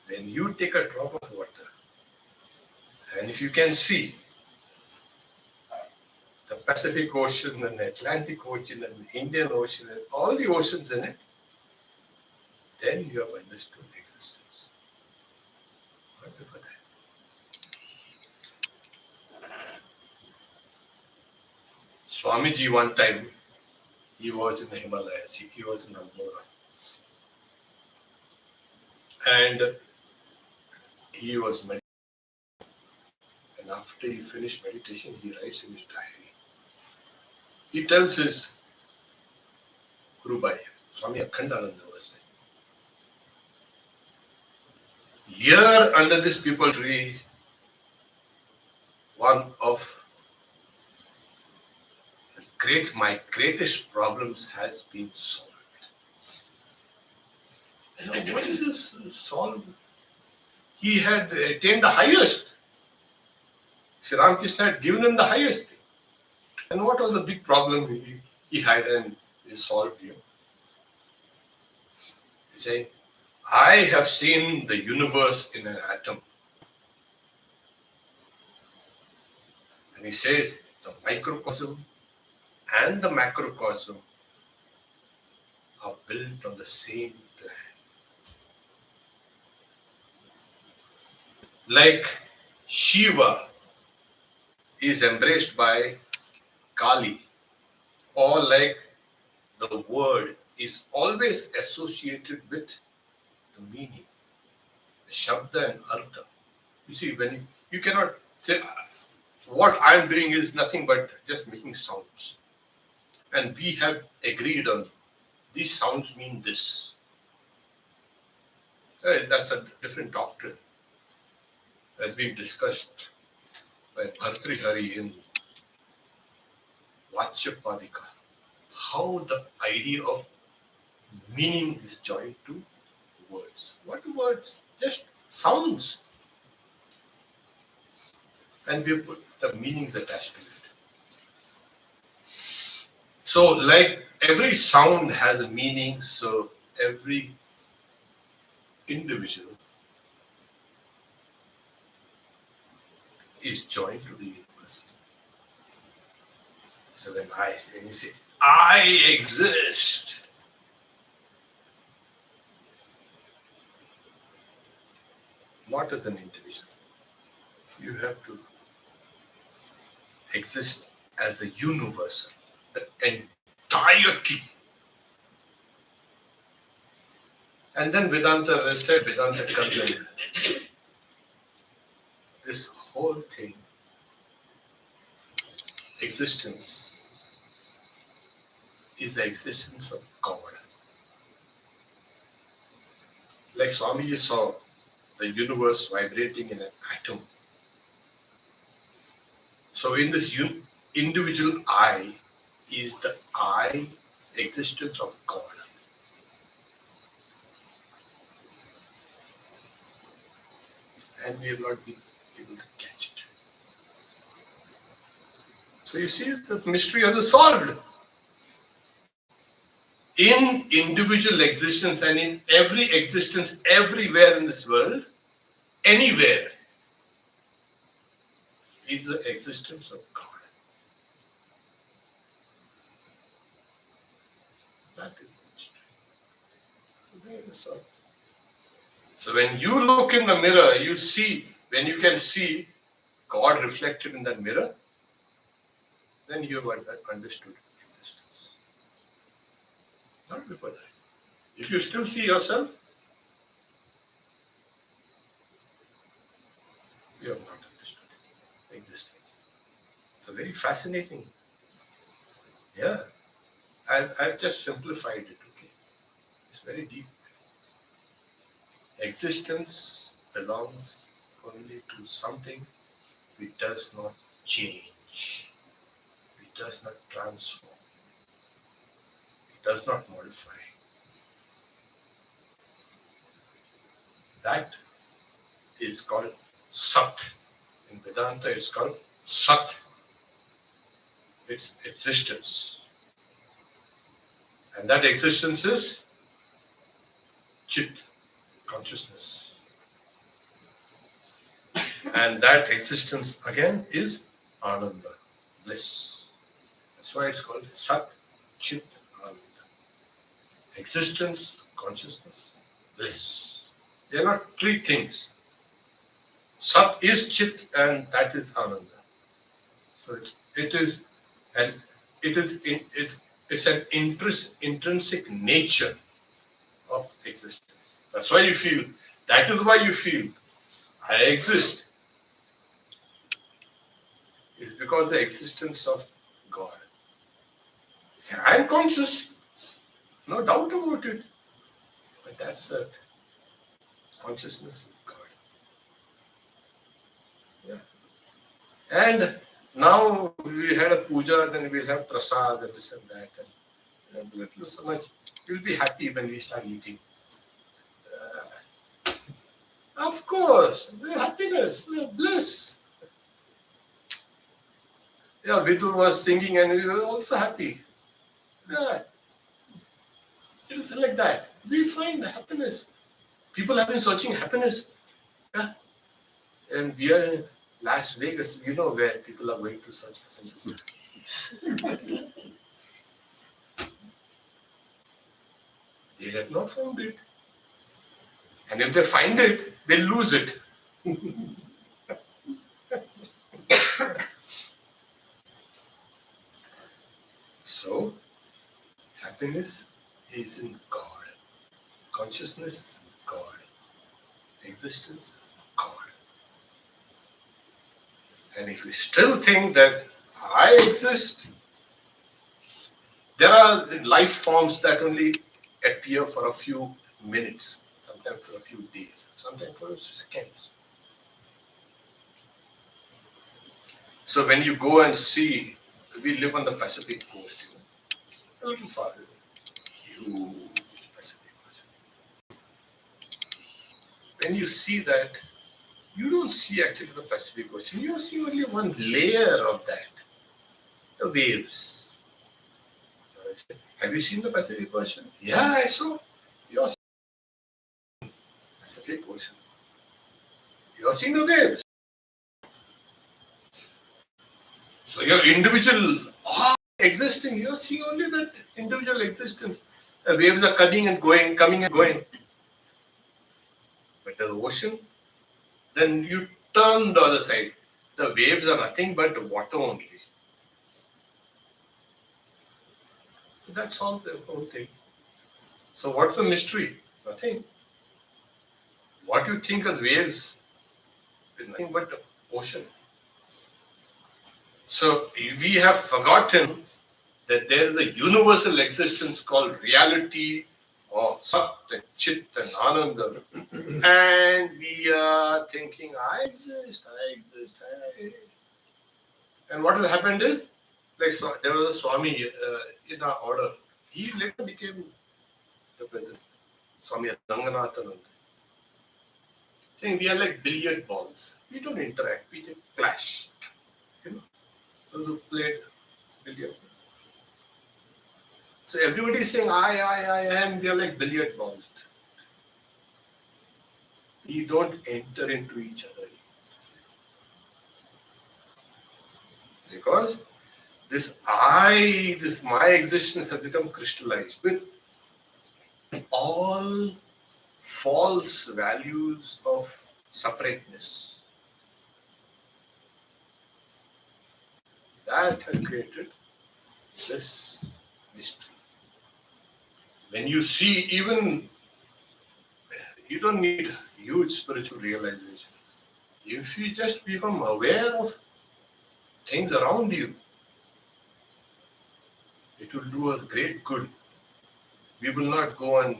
When you take a drop of water, and if you can see the Pacific Ocean and the Atlantic Ocean and the Indian Ocean and all the oceans in it, then you have understood existence. Not before that. Swamiji one time, he was in the Himalayas, he was in Almora. And he was meditating. And after he finished meditation, he writes in his diary. He tells his Guru Bhai, Swami Akhandananda was there. Here under this peepal tree, one of my greatest problems has been solved. What is this solved? He had attained the highest. Sri Ramakrishna had given him the highest. And what was the big problem he had and he solved him? He said, I have seen the universe in an atom. And he says, the microcosm and the macrocosm are built on the same plan. Like Shiva is embraced by Kali, or like the word is always associated with the meaning, the Shabda and Artha. You see, when you cannot say, what I'm doing is nothing but just making sounds. And we have agreed on these sounds mean this. That's a different doctrine. As we've discussed by Bhartrihari in Vachyapadika, how the idea of meaning is joined to words. What are words? Just sounds. And we put the meanings attached to it. So like every sound has a meaning, so every individual is joined to the universe. So when you say, I exist, not as an individual. You have to exist as a universal, the entirety. And then Vedanta, as I said, Vedanta comes in. This whole thing existence is the existence of God. Like Swamiji saw the universe vibrating in an atom. So in this individual I is the I existence of God. And we have not been able to catch it. So you see, the mystery has solved. In individual existence and in every existence everywhere in this world, anywhere, is the existence of God. That is the mystery. So there is all. So when you look in the mirror, you see, when you can see God reflected in that mirror, then you have understood existence. Not before that. If you still see yourself, you have not understood existence. So very fascinating. Yeah. I've just simplified it, okay? It's very deep. Existence belongs only to something which does not change, it does not transform, it does not modify. That is called Sat. In Vedanta, it's called Sat. It's existence. And that existence is Chit, consciousness. And that existence again is Ananda, bliss. That's why it's called Sat, Chit, Ananda. Existence, consciousness, bliss. They are not three things. Sat is Chit and that is Ananda. So it's an intrinsic nature of existence. That's why you feel, that is why you feel, I exist. It's because the existence of God. I am conscious, no doubt about it. But that's the consciousness of God. Yeah. And now we had a puja, then we'll have prasad and this and that. And so much. We'll be happy when we start eating. Of course, the happiness, the bliss. Yeah, Vidur was singing and we were also happy. Yeah. It is like that. We find the happiness. People have been searching happiness. Yeah. And we are in Las Vegas, you know where people are going to search happiness. They have not found it. And if they find it, they lose it. So, happiness is in God. Consciousness is in God. Existence is in God. And if you still think that I exist, there are life forms that only appear for a few minutes, sometimes for a few days, sometimes for a few seconds. So when you go and see, we live on the Pacific coast, a little far away, huge Pacific Ocean. When you see that, you don't see actually the Pacific Ocean, you see only one layer of that, the waves. Have you seen the Pacific Ocean? Yeah, I saw. You're seeing the Pacific Ocean. You're seeing the waves. So your individual existing, you're seeing only that individual existence. The waves are coming and going, coming and going. But the ocean, then you turn the other side. The waves are nothing but water only. So that's all the whole thing. So what's the mystery? Nothing. What you think as waves is nothing but the ocean. So we have forgotten that there is a universal existence called reality or Sat and Chit and Ananda. And we are thinking, I exist. And what has happened is, like there was a Swami in our order. He later became the president, Swami Satyamayanandaji, saying we are like billiard balls. We don't interact, we just clash. You know, those who played billiards. So everybody is saying, I, and we are like billiard balls. We don't enter into each other. Because this my existence has become crystallized with all false values of separateness. That has created this mystery. When you see, even you don't need huge spiritual realization. If you just become aware of things around you, it will do us great good. We will not go and,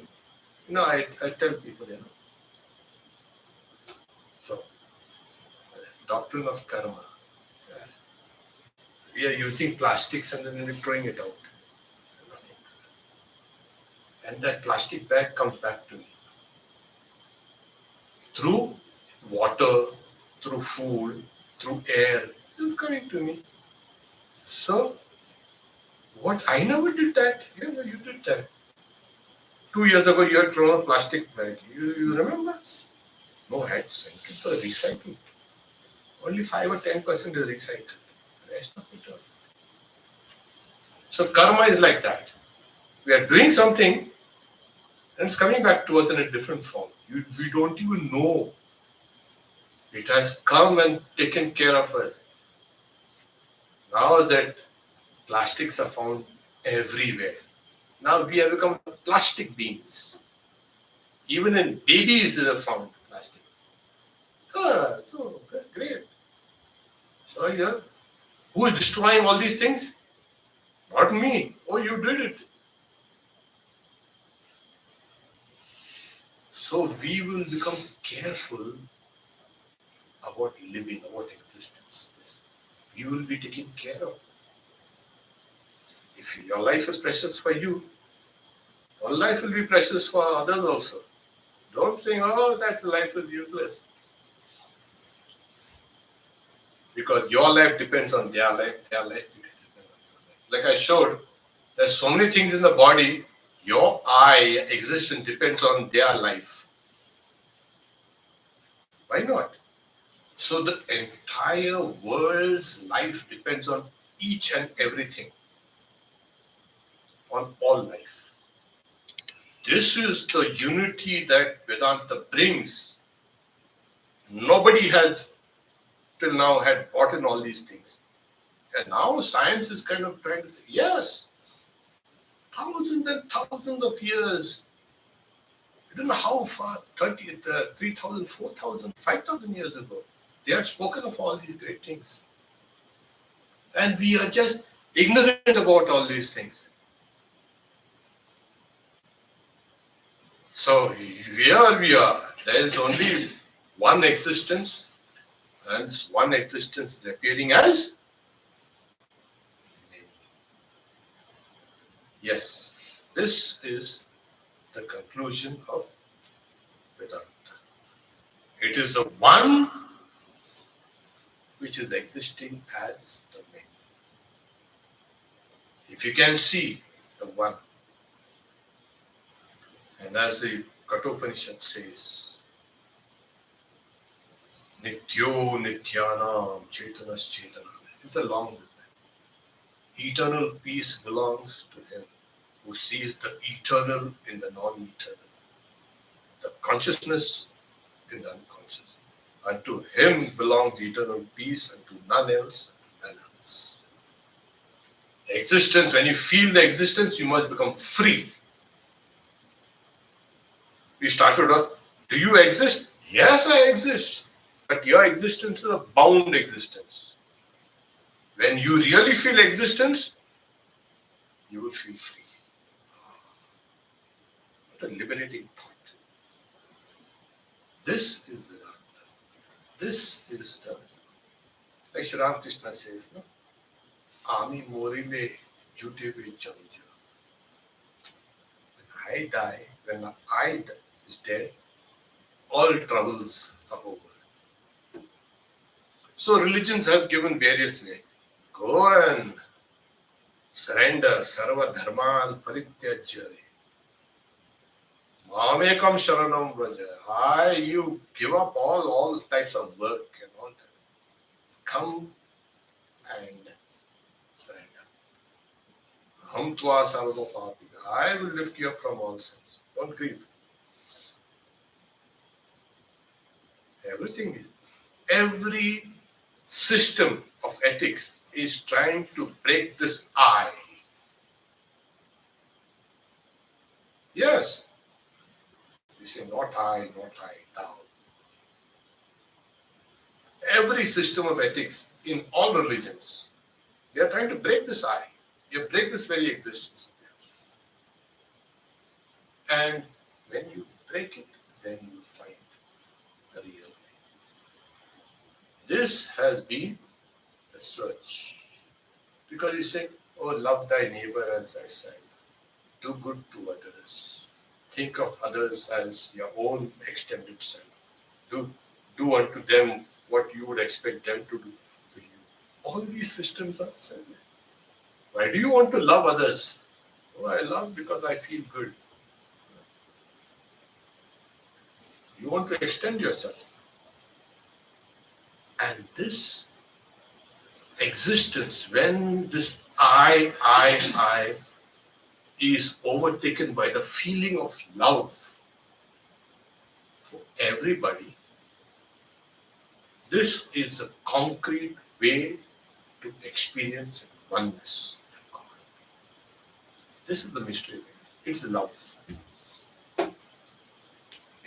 I tell people, so, doctrine of karma. We are using plastics and then we're throwing it out. And that plastic bag comes back to me. Through water, through food, through air, it's coming to me. So, what? I never did that. You did that. 2 years ago, you had thrown a plastic bag. You remember? No, I had sent it for recycling. Only 5 or 10% is recycled. The rest of it all. So, karma is like that. We are doing something and it's coming back to us in a different form. We don't even know. It has come and taken care of us. Now that plastics are found everywhere. Now we have become plastic beings. Even in babies they have found plastics. So great. So yeah, who is destroying all these things? Not me. Oh, you did it. So we will become careful about living, about existence. We will be taken care of. If your life is precious for you, your life will be precious for others also. Don't think, that life is useless. Because your life depends on their life, their life depends on your life. Like I showed, there's so many things in the body, your existence depends on their life. Why not? So the entire world's life depends on each and everything. On all life. This is the unity that Vedanta brings. Nobody has till now had bought in all these things. And now science is kind of trying to say, yes, thousands and thousands of years. I don't know how far, 3,000, 4,000, 5,000 years ago, they had spoken of all these great things. And we are just ignorant about all these things. So here we are. There is only one existence, and this one existence is appearing as many. Yes, this is the conclusion of Vedanta. It is the one which is existing as the many. If you can see the one, and as the Kathopanishad says, Nityo Nityanam Chetanas Chetanam. It's a long word. Eternal peace belongs to him who sees the eternal in the non-eternal, the consciousness in the unconscious. And to him belongs eternal peace, and to none else, none else. The existence, when you feel the existence, you must become free. We started off, do you exist? Yes, I exist. But your existence is a bound existence. When you really feel existence, you will feel free. What a liberating thought. This is Vedanta. This is the, like Sri Ramakrishna says, no? Ami morile jute be chanja. When I die, when I is dead, all troubles are over. So religions have given various ways. Go and surrender sarva dharman parityajya. Mamekam sharanam vraja. You give up all types of work and all that. Come and surrender. Ham tva sarva papika. I will lift you up from all sins. Don't grieve. Every system of ethics is trying to break this I. Yes. You say, not I, thou. Every system of ethics in all religions, they are trying to break this I. They break this very existence of yours. And when you break it, then you find the real thing. This has been the search. Because you say, oh, love thy neighbor as thyself. Do good to others. Think of others as your own extended self. Do unto them what you would expect them to do to you. All these systems are the same. Why do you want to love others? Oh, I love because I feel good. You want to extend yourself. And this existence, when this I is overtaken by the feeling of love for everybody, this is a concrete way to experience oneness with God. This is the mystery. It's love.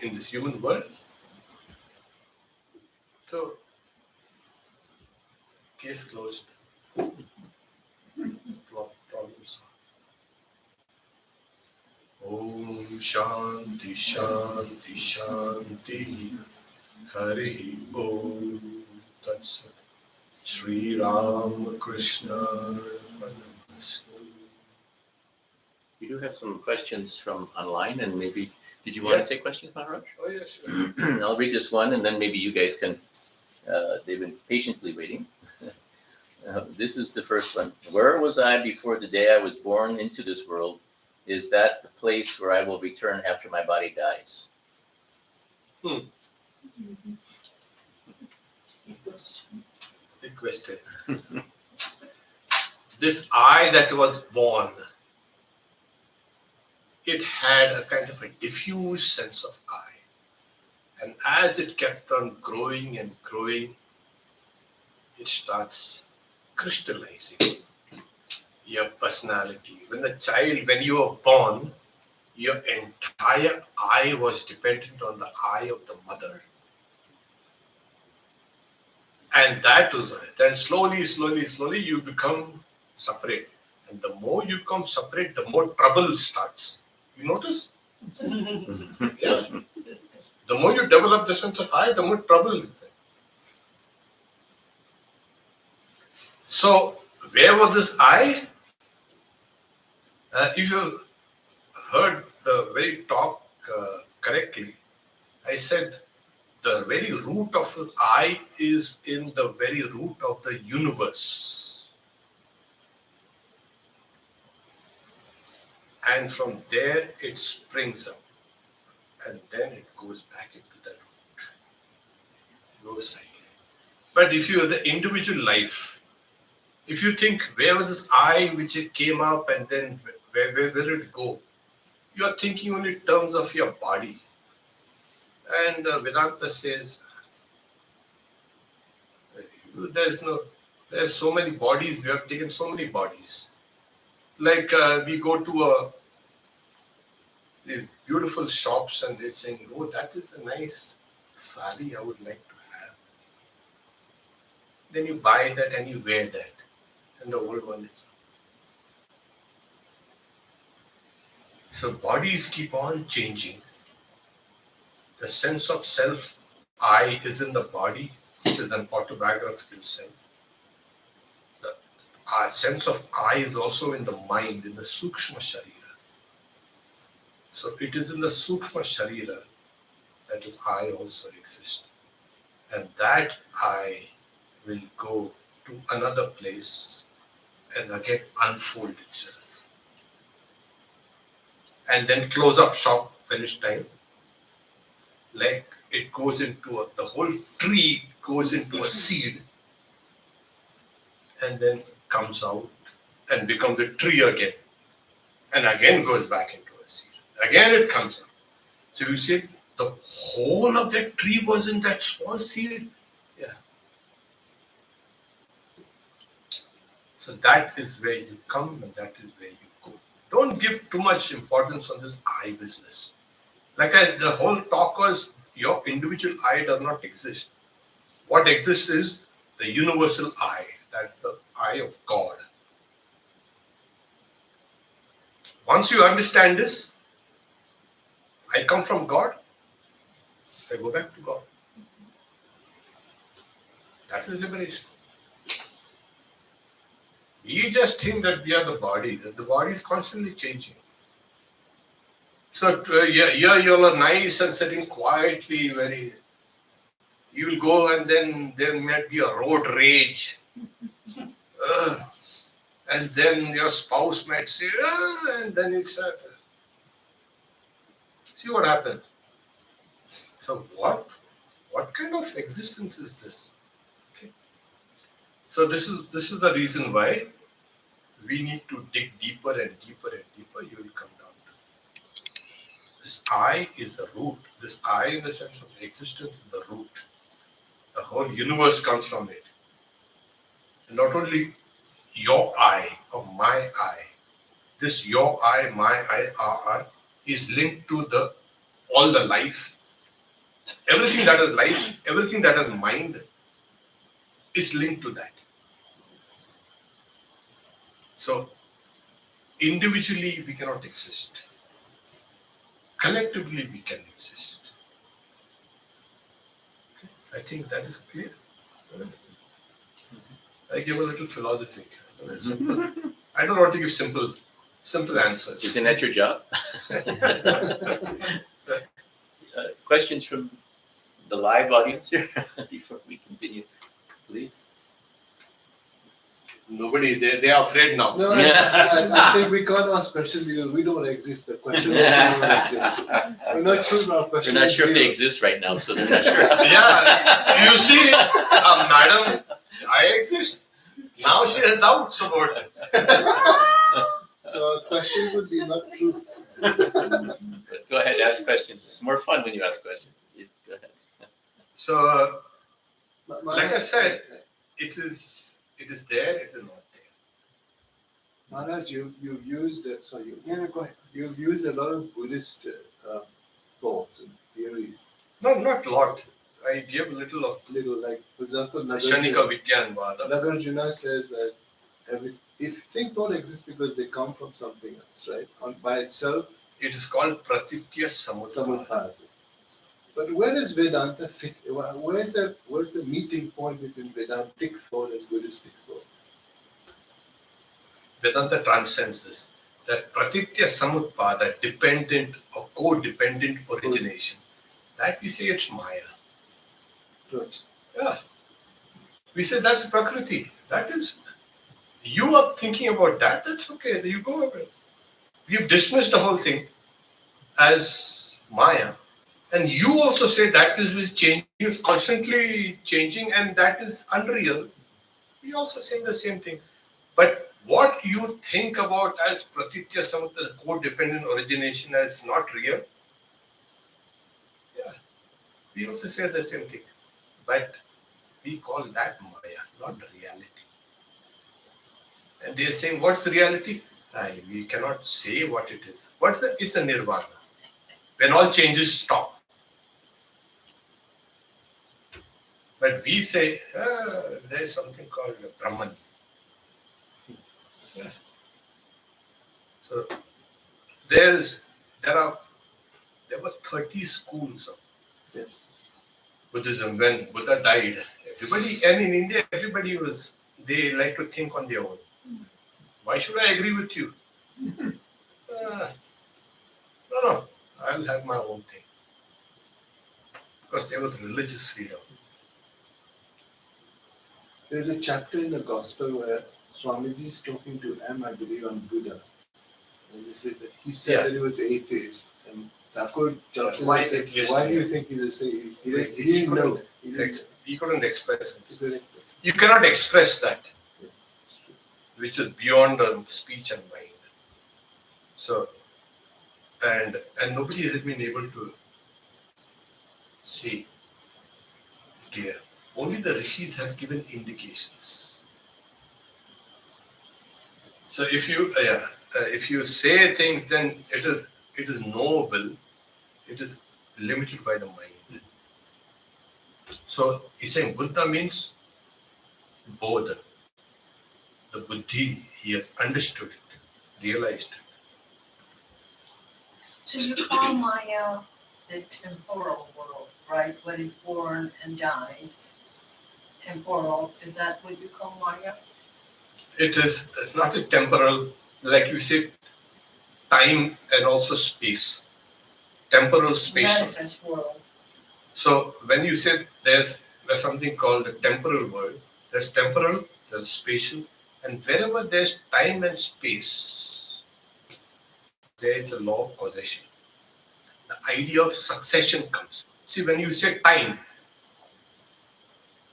In this human world. So, case closed. Problem solved. Om Shanti Shanti Shanti Hari Om Tat Sat Sri Ram Krishna. We do have some questions from online, and maybe, did you want to take questions, Maharaj? Oh, yes. Sure. I'll read this one, and then maybe you guys can, they've been patiently waiting. This is the first one. Where was I before the day I was born into this world? Is that the place where I will return after my body dies? Big question. This I that was born, it had a kind of a diffuse sense of I. And as it kept on growing and growing, it starts crystallizing your personality. When you were born, your entire I was dependent on the I of the mother. And that was, then slowly you become separate. And the more you become separate, the more trouble starts. You notice? Yeah. The more you develop the sense of I, the more trouble is there. So, where was this I? If you heard the very talk correctly, I said the very root of I is in the very root of the universe. And from there it springs up. And then it goes back into the root. Goes cycling. But if you are the individual life, if you think where was this I which it came up and then where will it go? You are thinking only in terms of your body. And Vedanta says there's so many bodies, we have taken so many bodies. Like we go to the beautiful shops and they're saying, oh, that is a nice sari I would like to have. Then you buy that and you wear that. and the old one is. So bodies keep on changing. The sense of self, I, is in the body, which is an autobiographical self. The sense of I is also in the mind, in the Sukshma Sharira. So it is in the Sukshma Sharira that is I also exist. And that I will go to another place and again unfold itself. And then close up shop when it's time. Like it goes into the whole tree goes into a seed and then comes out and becomes a tree again. And again goes back into a seed. Again it comes out. So you see, the whole of that tree was in that small seed. Yeah. So that is where you come and that is where you go. Don't give too much importance on this I business. The whole talk was, your individual I does not exist. What exists is the universal I. That's the I of God. Once you understand this, I come from God, I go back to God. That is liberation. We just think that we are the body, that the body is constantly changing. So here you're nice and sitting quietly, you will go and then there might be a road rage. And then your spouse might say, and then it's see what happens. So what kind of existence is this? Okay. So this is the reason why we need to dig deeper and deeper and deeper. You will come down to this I is the root. This I, in the sense of existence, is the root. The whole universe comes from it. And not only your I or my I. This your I, my I, our I is linked to all the life. Everything that is life, everything that is mind is linked to that. So individually we cannot exist. Collectively we can exist. Okay. I think that is clear. I give a little philosophy. I don't want to give simple answers. Isn't that your job? Questions from the live audience here before we continue, please. Nobody, they are afraid now. No, I think we can't ask questions because we don't exist. The question also don't exist. We're not sure about questions. We're not sure if they exist right now, so they're not sure. Yeah, you see, madam, I exist. Now she has doubts about it. So questions would be not true. But go ahead, ask questions. It's more fun when you ask questions. Please, go ahead. So, like I said, it is there, it is not there. Maharaj, you've used Go ahead. You've used a lot of Buddhist thoughts and theories. Not a lot. I gave a little of Like, for example, Shanika Vigyanvada. Nagarjuna says that if things don't exist because they come from something else, right? By itself, It is called Pratitya Samutpada. samadhi. But where does Vedanta fit? Where's the meeting point between Vedantic thought and Buddhistic thought? Vedanta transcends this. That Pratitya Samutpada, dependent or codependent origination, that we say it's Maya. Right. Yeah. We say that's Prakriti. That is, you are thinking about that, that's okay. You go over it. We've dismissed the whole thing as Maya. And you also say that is changing, is constantly changing, and that is unreal. We also say the same thing. But what you think about as Pratitya Samutpada, codependent origination, as not real, yeah, we also say the same thing. But we call that Maya, not reality. And they are saying, what's reality? We cannot say what it is. It's a nirvana. When all changes stop. But we say, there is something called Brahman. So there were 30 schools of Yes. Buddhism when Buddha died. Everybody, and in India, everybody they like to think on their own. Why should I agree with you? No, I'll have my own thing. Because there was religious freedom. There's a chapter in the Gospel where Swamiji is talking to M, I believe, on Buddha. And he said Yeah. that he was atheist. And Thakur jumps in Why and said, atheist? why do you think he's atheist? He didn't know. He didn't He couldn't express he it. couldn't express it. You cannot express that, Yes. which is beyond speech and mind. So, and nobody has been able to say clear. Only the rishis have given indications. So if you say things, then it is knowable. It is limited by the mind. So he's saying Buddha means bodha. The buddhi, he has understood it, realized it. So you call Maya the temporal world, right? What is born and dies. Temporal, is that what you call Maya? It's not a temporal, like you said, time and also space. Temporal, spatial. Manifest world. So when you said there's something called the temporal world, there's temporal, there's spatial, and wherever there's time and space, there is a law of causation. The idea of succession comes. See, when you say time,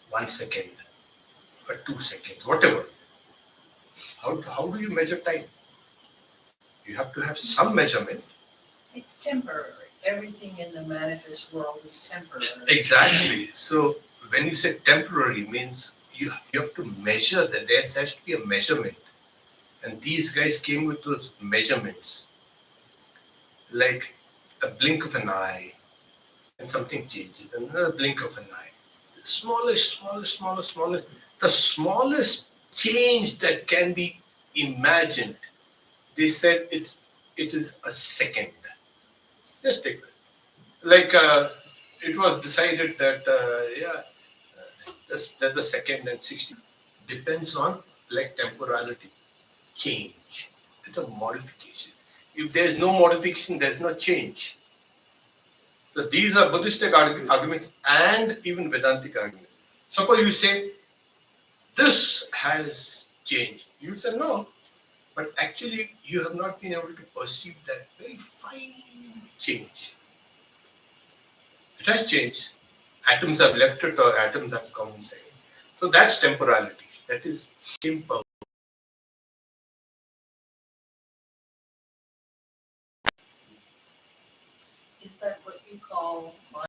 1 second or 2 seconds, whatever, how do you measure time? You have to have some measurement. It's temporary. Everything in the manifest world is temporary. Exactly. So when you say temporary, means you have to measure that. There has to be a measurement. And these guys came with those measurements. Like a blink of an eye, and something changes, and another blink of an eye. The smallest. The smallest change that can be imagined, they said it is a second. Just take that. Like it was decided that there's a second and 60. Depends on like temporality, change. It's a modification. If there's no modification, there's no change. So these are Buddhistic arguments and even Vedantic arguments. Suppose you say, this has changed. You say no, but actually you have not been able to perceive that very fine change. It has changed. Atoms have left it or atoms have come inside. So that's temporality. That is impermanent. Is that what you call Maya?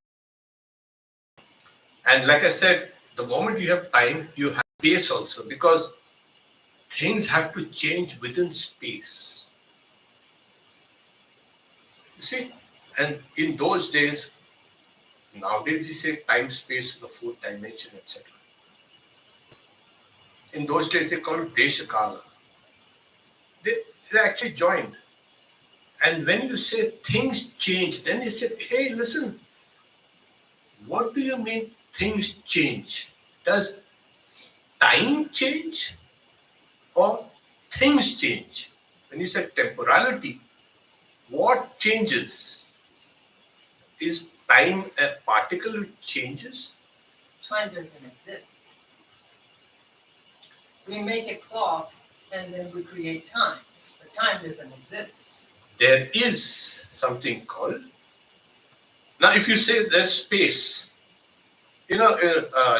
And like I said, the moment you have time, you have space also, because things have to change within space. You see? And in those days, nowadays we say time, space, the fourth dimension, etc. In those days they call it Deshakala. They actually joined. And when you say things change, then you said, hey, listen, what do you mean things change? Does time change or things change? When you said temporality, what changes? Is time a particle which changes? Time doesn't exist. We make a clock and then we create time. But time doesn't exist. There is something called. Now, if you say there's space,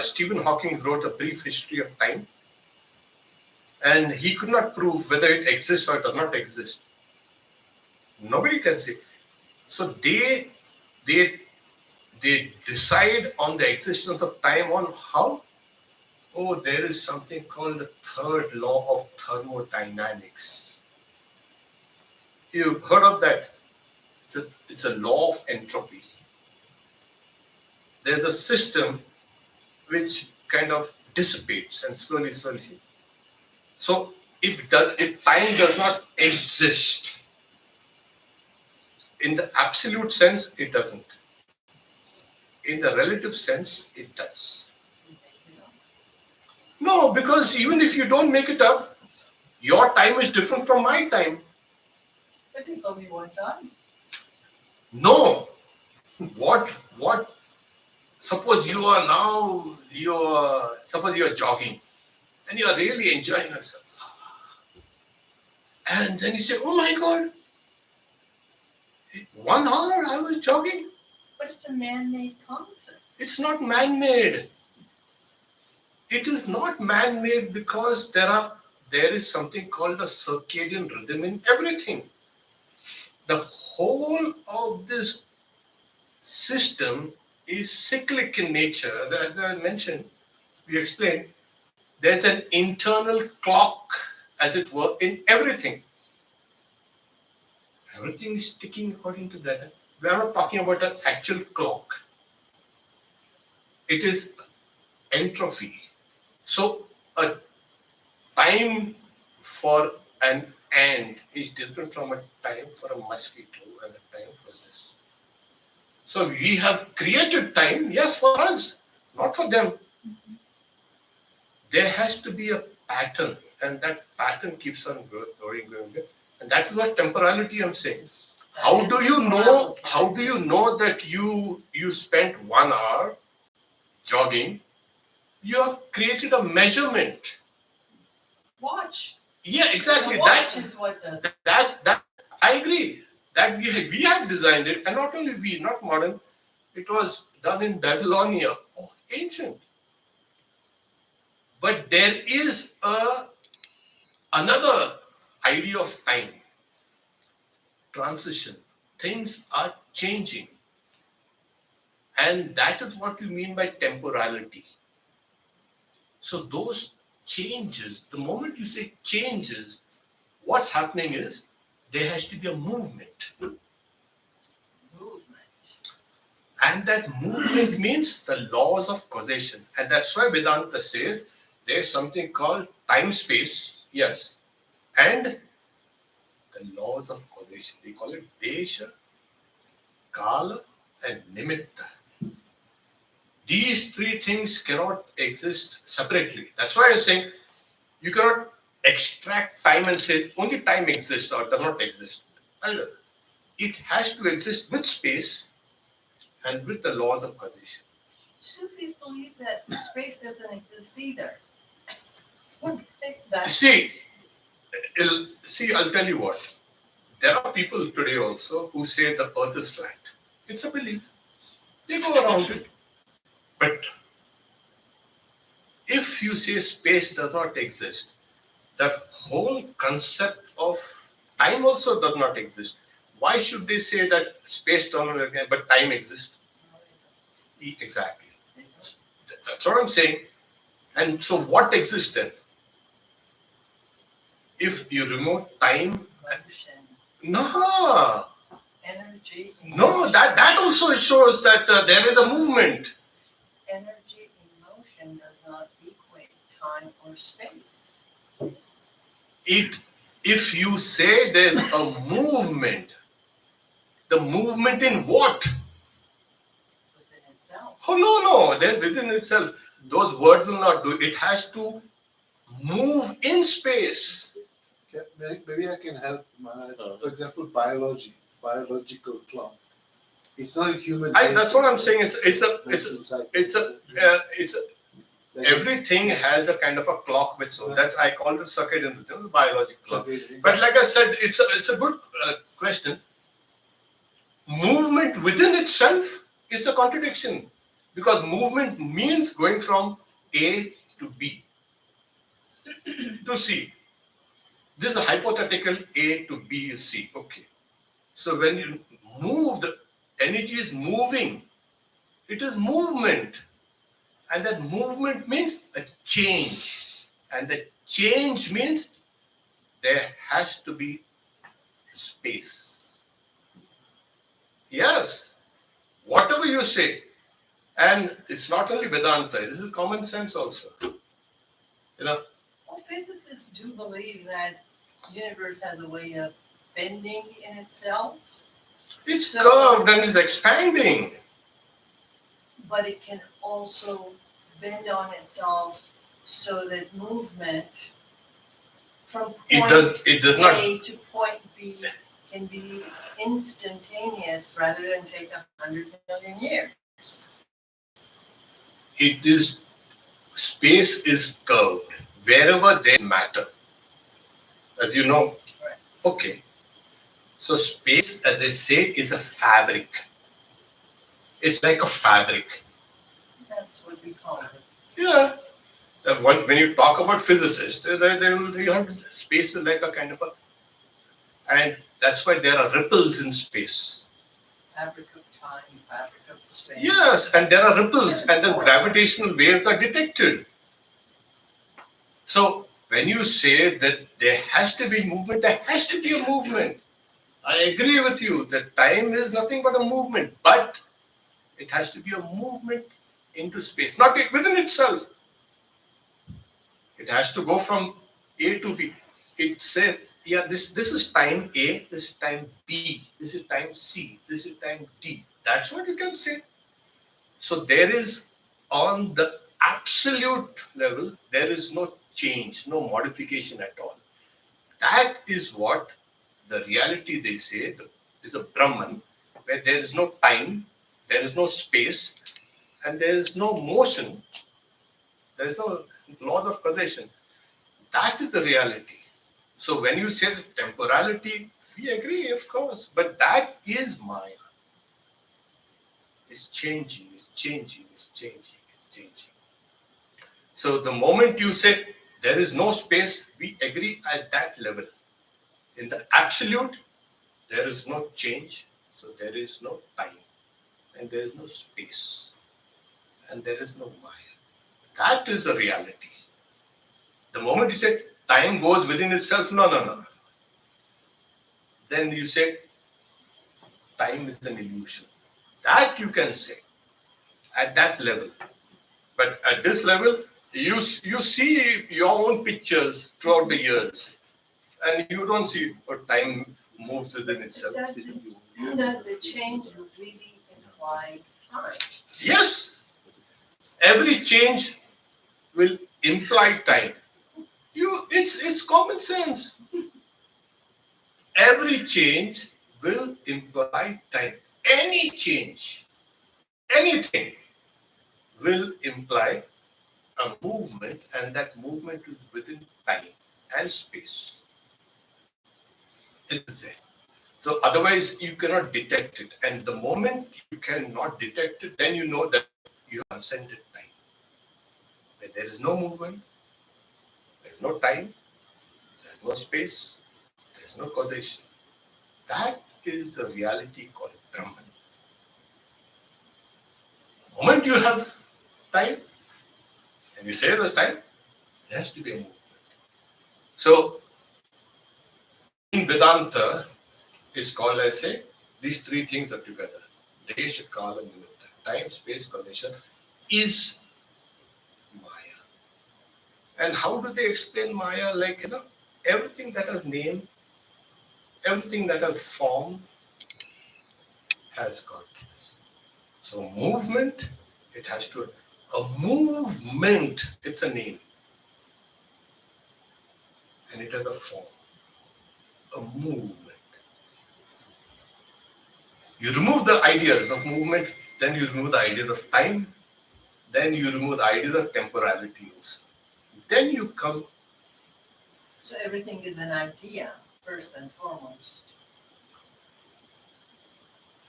Stephen Hawking wrote a brief history of time, and he could not prove whether it exists or does not exist. Nobody can say. So they decide on the existence of time on how? Oh, there is something called the third law of thermodynamics. You've heard of that? It's a law of entropy. There's a system which kind of dissipates and slowly. So if time does not exist, in the absolute sense, it doesn't. In the relative sense, it does. No, because even if you don't make it up, your time is different from my time. But there's only one time. No. What? Suppose suppose you are jogging and you are really enjoying yourself. And then you say, oh my God, 1 hour I was jogging. But it's a man-made concept. It's not man-made. It is not man-made because there is something called a circadian rhythm in everything. The whole of this system is cyclic in nature. As I mentioned, we explained, there's an internal clock, as it were, in everything. Everything is ticking according to that. We are not talking about an actual clock. It is entropy. So a time for an ant is different from a time for a mosquito and a time for this. So we have created time, yes, for us, not for them. There has to be a pattern, and that pattern keeps on going. And that is what temporality I'm saying. How do you know that you spent 1 hour jogging? You have created a measurement. Watch. Yeah, exactly. The watch is what does it. That I agree. That we have designed it, and not only we, not modern. It was done in Babylonia, ancient. But there is another idea of time. Transition. Things are changing. And that is what we mean by temporality. So those changes, the moment you say changes, what's happening is there has to be a movement. And that movement means the laws of causation. And that's why Vedanta says there's something called time-space, yes, and the laws of causation. They call it Desha, Kala, and Nimitta. These three things cannot exist separately. That's why I'm saying you cannot extract time and say only time exists or does not exist. And it has to exist with space and with the laws of causation. Sufis believe that space doesn't exist either. That's See, I'll tell you what. There are people today also who say the earth is flat. It's a belief. They go around it. But if you say space does not exist, that whole concept of time also does not exist. Why should they say that space does not exist, but time exists? Exactly. That's what I'm saying. And so what exists then? If you remove time, motion, no, energy. no, that also shows that there is a movement. Energy in motion does not equate time or space. If you say there's a movement, the movement in what? Within itself. Oh no, then within itself, those words will not do. It has to move in space. Maybe I can help. For example, biological clock. It's not a human. That's what I'm saying. Like Everything has a kind of a clock with so that I call it circadian rhythm, biological clock. exactly. But like I said, it's a good question. Movement within itself is a contradiction because movement means going from A to B to C. This is a hypothetical A to B to C. Okay. So when you move, the energy is moving. It is movement. And that movement means a change. And the change means there has to be space. Yes. Whatever you say. And it's not only Vedanta, this is common sense also. You know, Well, physicists do believe that the universe has a way of bending in itself, It's So- curved and it's expanding. but it can also bend on itself so that movement from It point does not. A to point B can be instantaneous rather than take 100 million years. It is, space is curved wherever there is matter. As you know. Right. Okay. So space, as they say, is a fabric. It's like a fabric. That's what we call it. Yeah. When you talk about physicists, you have space is like a kind of a, and that's why there are ripples in space. Fabric of time, fabric of space. Yes, and there are ripples, and the gravitational waves are detected. So when you say that there has to be movement, there has to be a movement. I agree with you that time is nothing but a movement, but it has to be a movement into space, not within itself. It has to go from A to B. It says, yeah, this is time A, this is time B, this is time C, this is time D. That's what you can say. So there is, on the absolute level, there is no change, no modification at all. That is what the reality, they say, is a Brahman, where there is no time, there is no space, and there is no motion. There is no laws of causation. That is the reality. So when you say temporality, we agree, of course, but that is Maya. It's changing, it's changing, it's changing, it's changing. So the moment you say there is no space, we agree at that level. In the absolute, there is no change, so there is no time, and there is no space, and there is no Maya. That is the reality. The moment you say time goes within itself, no. Then you say time is an illusion. That you can say at that level. But at this level, you see your own pictures throughout the years, and you don't see what time moves within itself. Does the change really imply time? Yes, every change will imply time. It's common sense. Every change will imply time. Any change, anything will imply a movement, and that movement is within time and space. It is there. So otherwise you cannot detect it. And the moment you cannot detect it, then you know that you have transcended time. Where there is no movement, there is no time, there is no space, there is no causation. That is the reality called Brahman. The moment you have time, and you say there's time, there has to be a movement. So in Vedanta, is called as say these three things are together. Desha, Kala, Nimitta. Time, space, causation is Maya. And how do they explain Maya? Like, everything that has name, everything that has form has got this. So movement, it has to, a movement, it's a name. And it has a form, a movement. You remove the ideas of movement, then you remove the ideas of time, then you remove the ideas of temporality also. Then you come, So everything is an idea, first and foremost.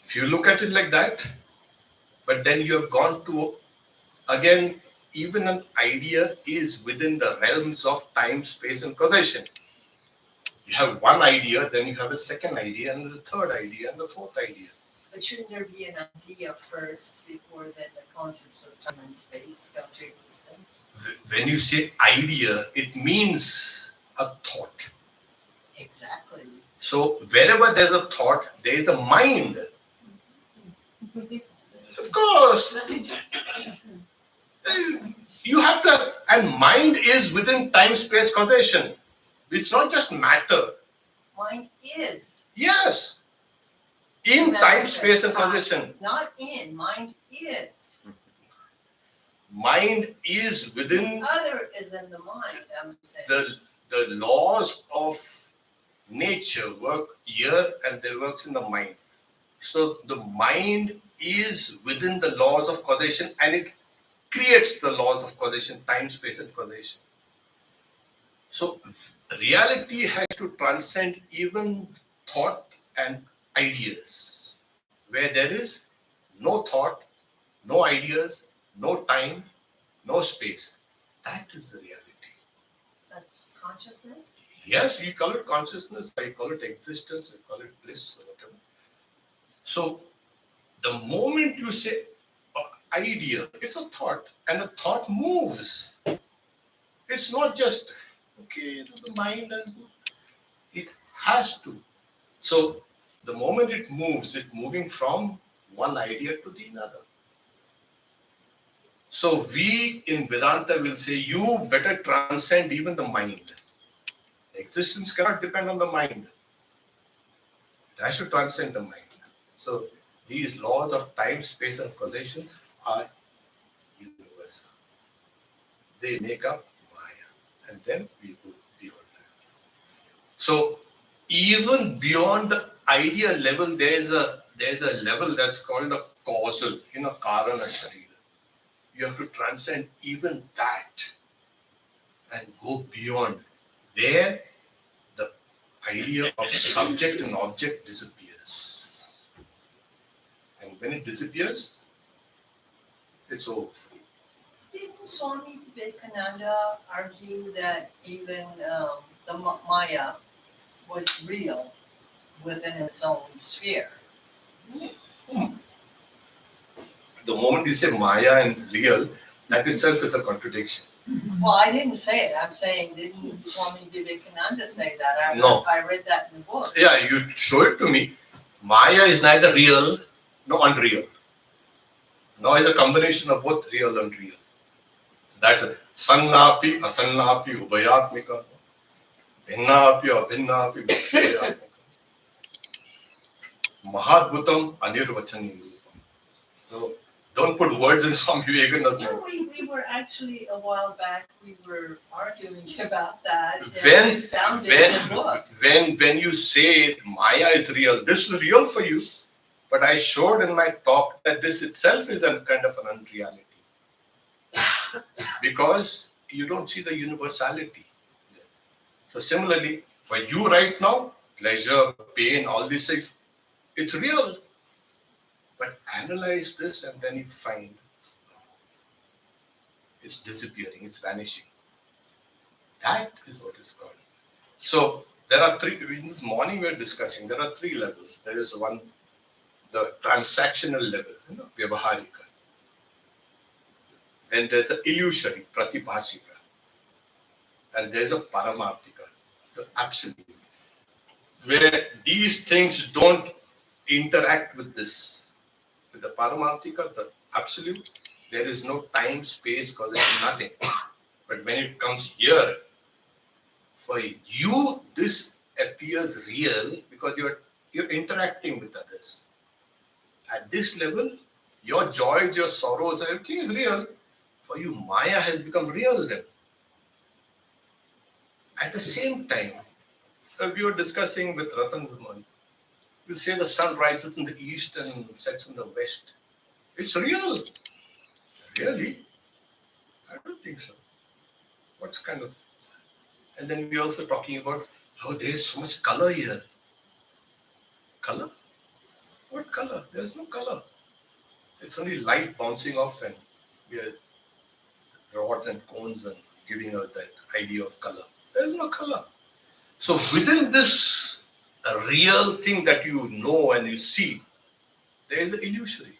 if you look at it like that, but then you have gone to, again, even an idea is within the realms of time, space, and causation. You have one idea, then you have a second idea, and the third idea, and the fourth idea. But shouldn't there be an idea first before then the concepts of time and space come to existence? When you say idea, it means a thought. Exactly. So wherever there's a thought, there is a mind. Of course. You have to, and mind is within time-space causation. It's not just matter. Mind is. Yes, in Matter time, is space, and time. causation. Not in, mind is. Mind is within The other is in the mind, I'm saying. the laws of nature work here and they works in the mind. So the mind is within the laws of causation and it creates the laws of causation, time, space, and causation. So reality has to transcend even thought and ideas. Where there is no thought, no ideas, no time, no space. That is the reality. That's consciousness? Yes, you call it consciousness, or you call it existence, or you call it bliss, or whatever. So the moment you say idea, it's a thought, and the thought moves. It's not just okay, the mind and it has to. So the moment it moves, it's moving from one idea to the another. So we in Vedanta will say, you better transcend even the mind. Existence cannot depend on the mind. It has to transcend the mind. So these laws of time, space, and causation are universal. They make up Maya. And then we go beyond that. So even beyond the idea level, there's a level that's called a causal, Karana Sharira. You have to transcend even that and go beyond. There, the idea of subject and object disappears. And when it disappears, it's over. Didn't Swami Vivekananda argue that even the Maya was real within its own sphere? The moment you say Maya is real, that itself is a contradiction. Well, I didn't say it. I'm saying, didn't Swami Vivekananda say that? No. I read that in the book. Yeah, you show it to me. Maya is neither real nor unreal. Nor is a combination of both real and real. So that's it. Sannapi, asannapi, ubhayatmika. Bhinnapi, abhinnapi, bhayatmika. Mahadbhutam, anirvachani. So don't put words in Swami Vivekananda. No, we were actually, a while back, we were arguing about that. And When- we found it in the book. When you say Maya is real, this is real for you. But I showed in my talk that this itself is a kind of an unreality. Because you don't see the universality. So similarly, for you right now, pleasure, pain, all these things, it's real. But analyze this and then you find it's disappearing, it's vanishing. That is what is called. So there are three, this morning we are discussing, there are three levels. There is one, the transactional level, Vyavaharika. Then there's the illusory, Pratibhasika. And there's a Paramarthika, the absolute. Where these things don't interact with this. With the Paramarthika, the absolute, there is no time, space, causation, nothing. But when it comes here, for you, this appears real because you're interacting with others. At this level, your joys, your sorrows, everything is real. For you, Maya has become real then. At the same time, we were discussing with Ratan Vimal, you say the sun rises in the east and sets in the west. It's real. Really? I don't think so. What's kind of... And then we're also talking about how there's so much color here. Color? What color? There's no color. It's only light bouncing off and we're rods and cones and giving out that idea of color. There's no color. So within this real thing that you know and you see, there is an illusory.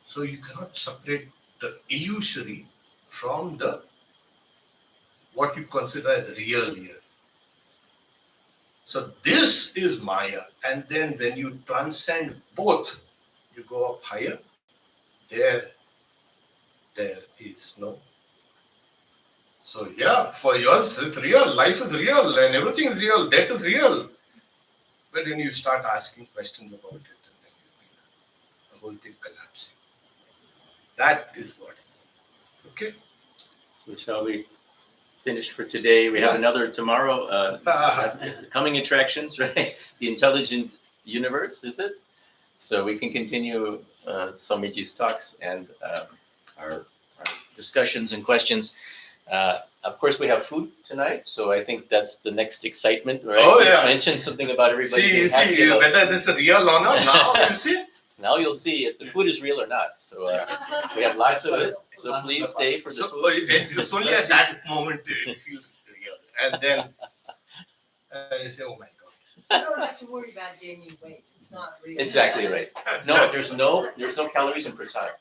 So you cannot separate the illusory from the what you consider as real here. So this is Maya. And then when you transcend both, you go up higher. There, there is no. So yeah, for yours it's real, life is real and everything is real, death is real. But then you start asking questions about it and then you find the whole thing collapsing. That is what. Okay. So shall we finish for today? We have another tomorrow. Coming attractions, right? The intelligent universe, is it? So we can continue Swamiji's talks and our discussions and questions. Of course, we have food tonight, so I think that's the next excitement, right? Oh, You yeah. mentioned something about everybody. See, being happy about whether this is real or not, now you see. Now you'll see if the food is real or not. So we have lots of it. So please stay for the So food. it's only at that moment it feels real. And then you say, oh my God. You don't have to worry about gaining weight, it's not real. Exactly right. No, there's no calories in prasad.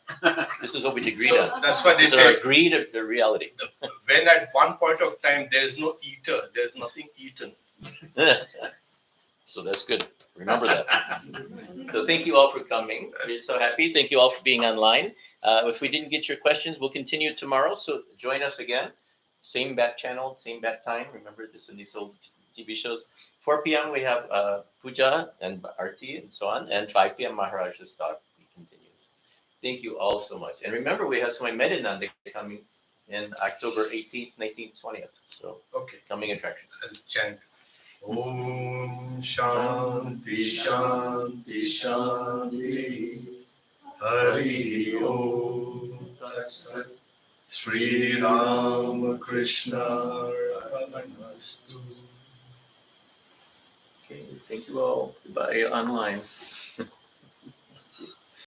This is what we agreed So on. that's why they This is our say, agreed of the reality. when at one point of time there is no eater, there's nothing eaten. So that's good. Remember that. So thank you all for coming. We're so happy. Thank you all for being online. If we didn't get your questions, we'll continue tomorrow. So join us again. Same bat channel, same bat time. Remember this in these old TV shows. 4 p.m. we have puja and arti and so on. And 5 p.m. Maharaj's talk continues. Thank you all so much. And remember, we have Swami Satyamayanandaji coming in October 18th, 19th, 20th. So Okay, coming attractions. I'll chant. Om Shanti Shanti Shanti Hari Om Tat Sat Sri Ram Krishna Arpanamastu. Okay, thank you all. Goodbye online.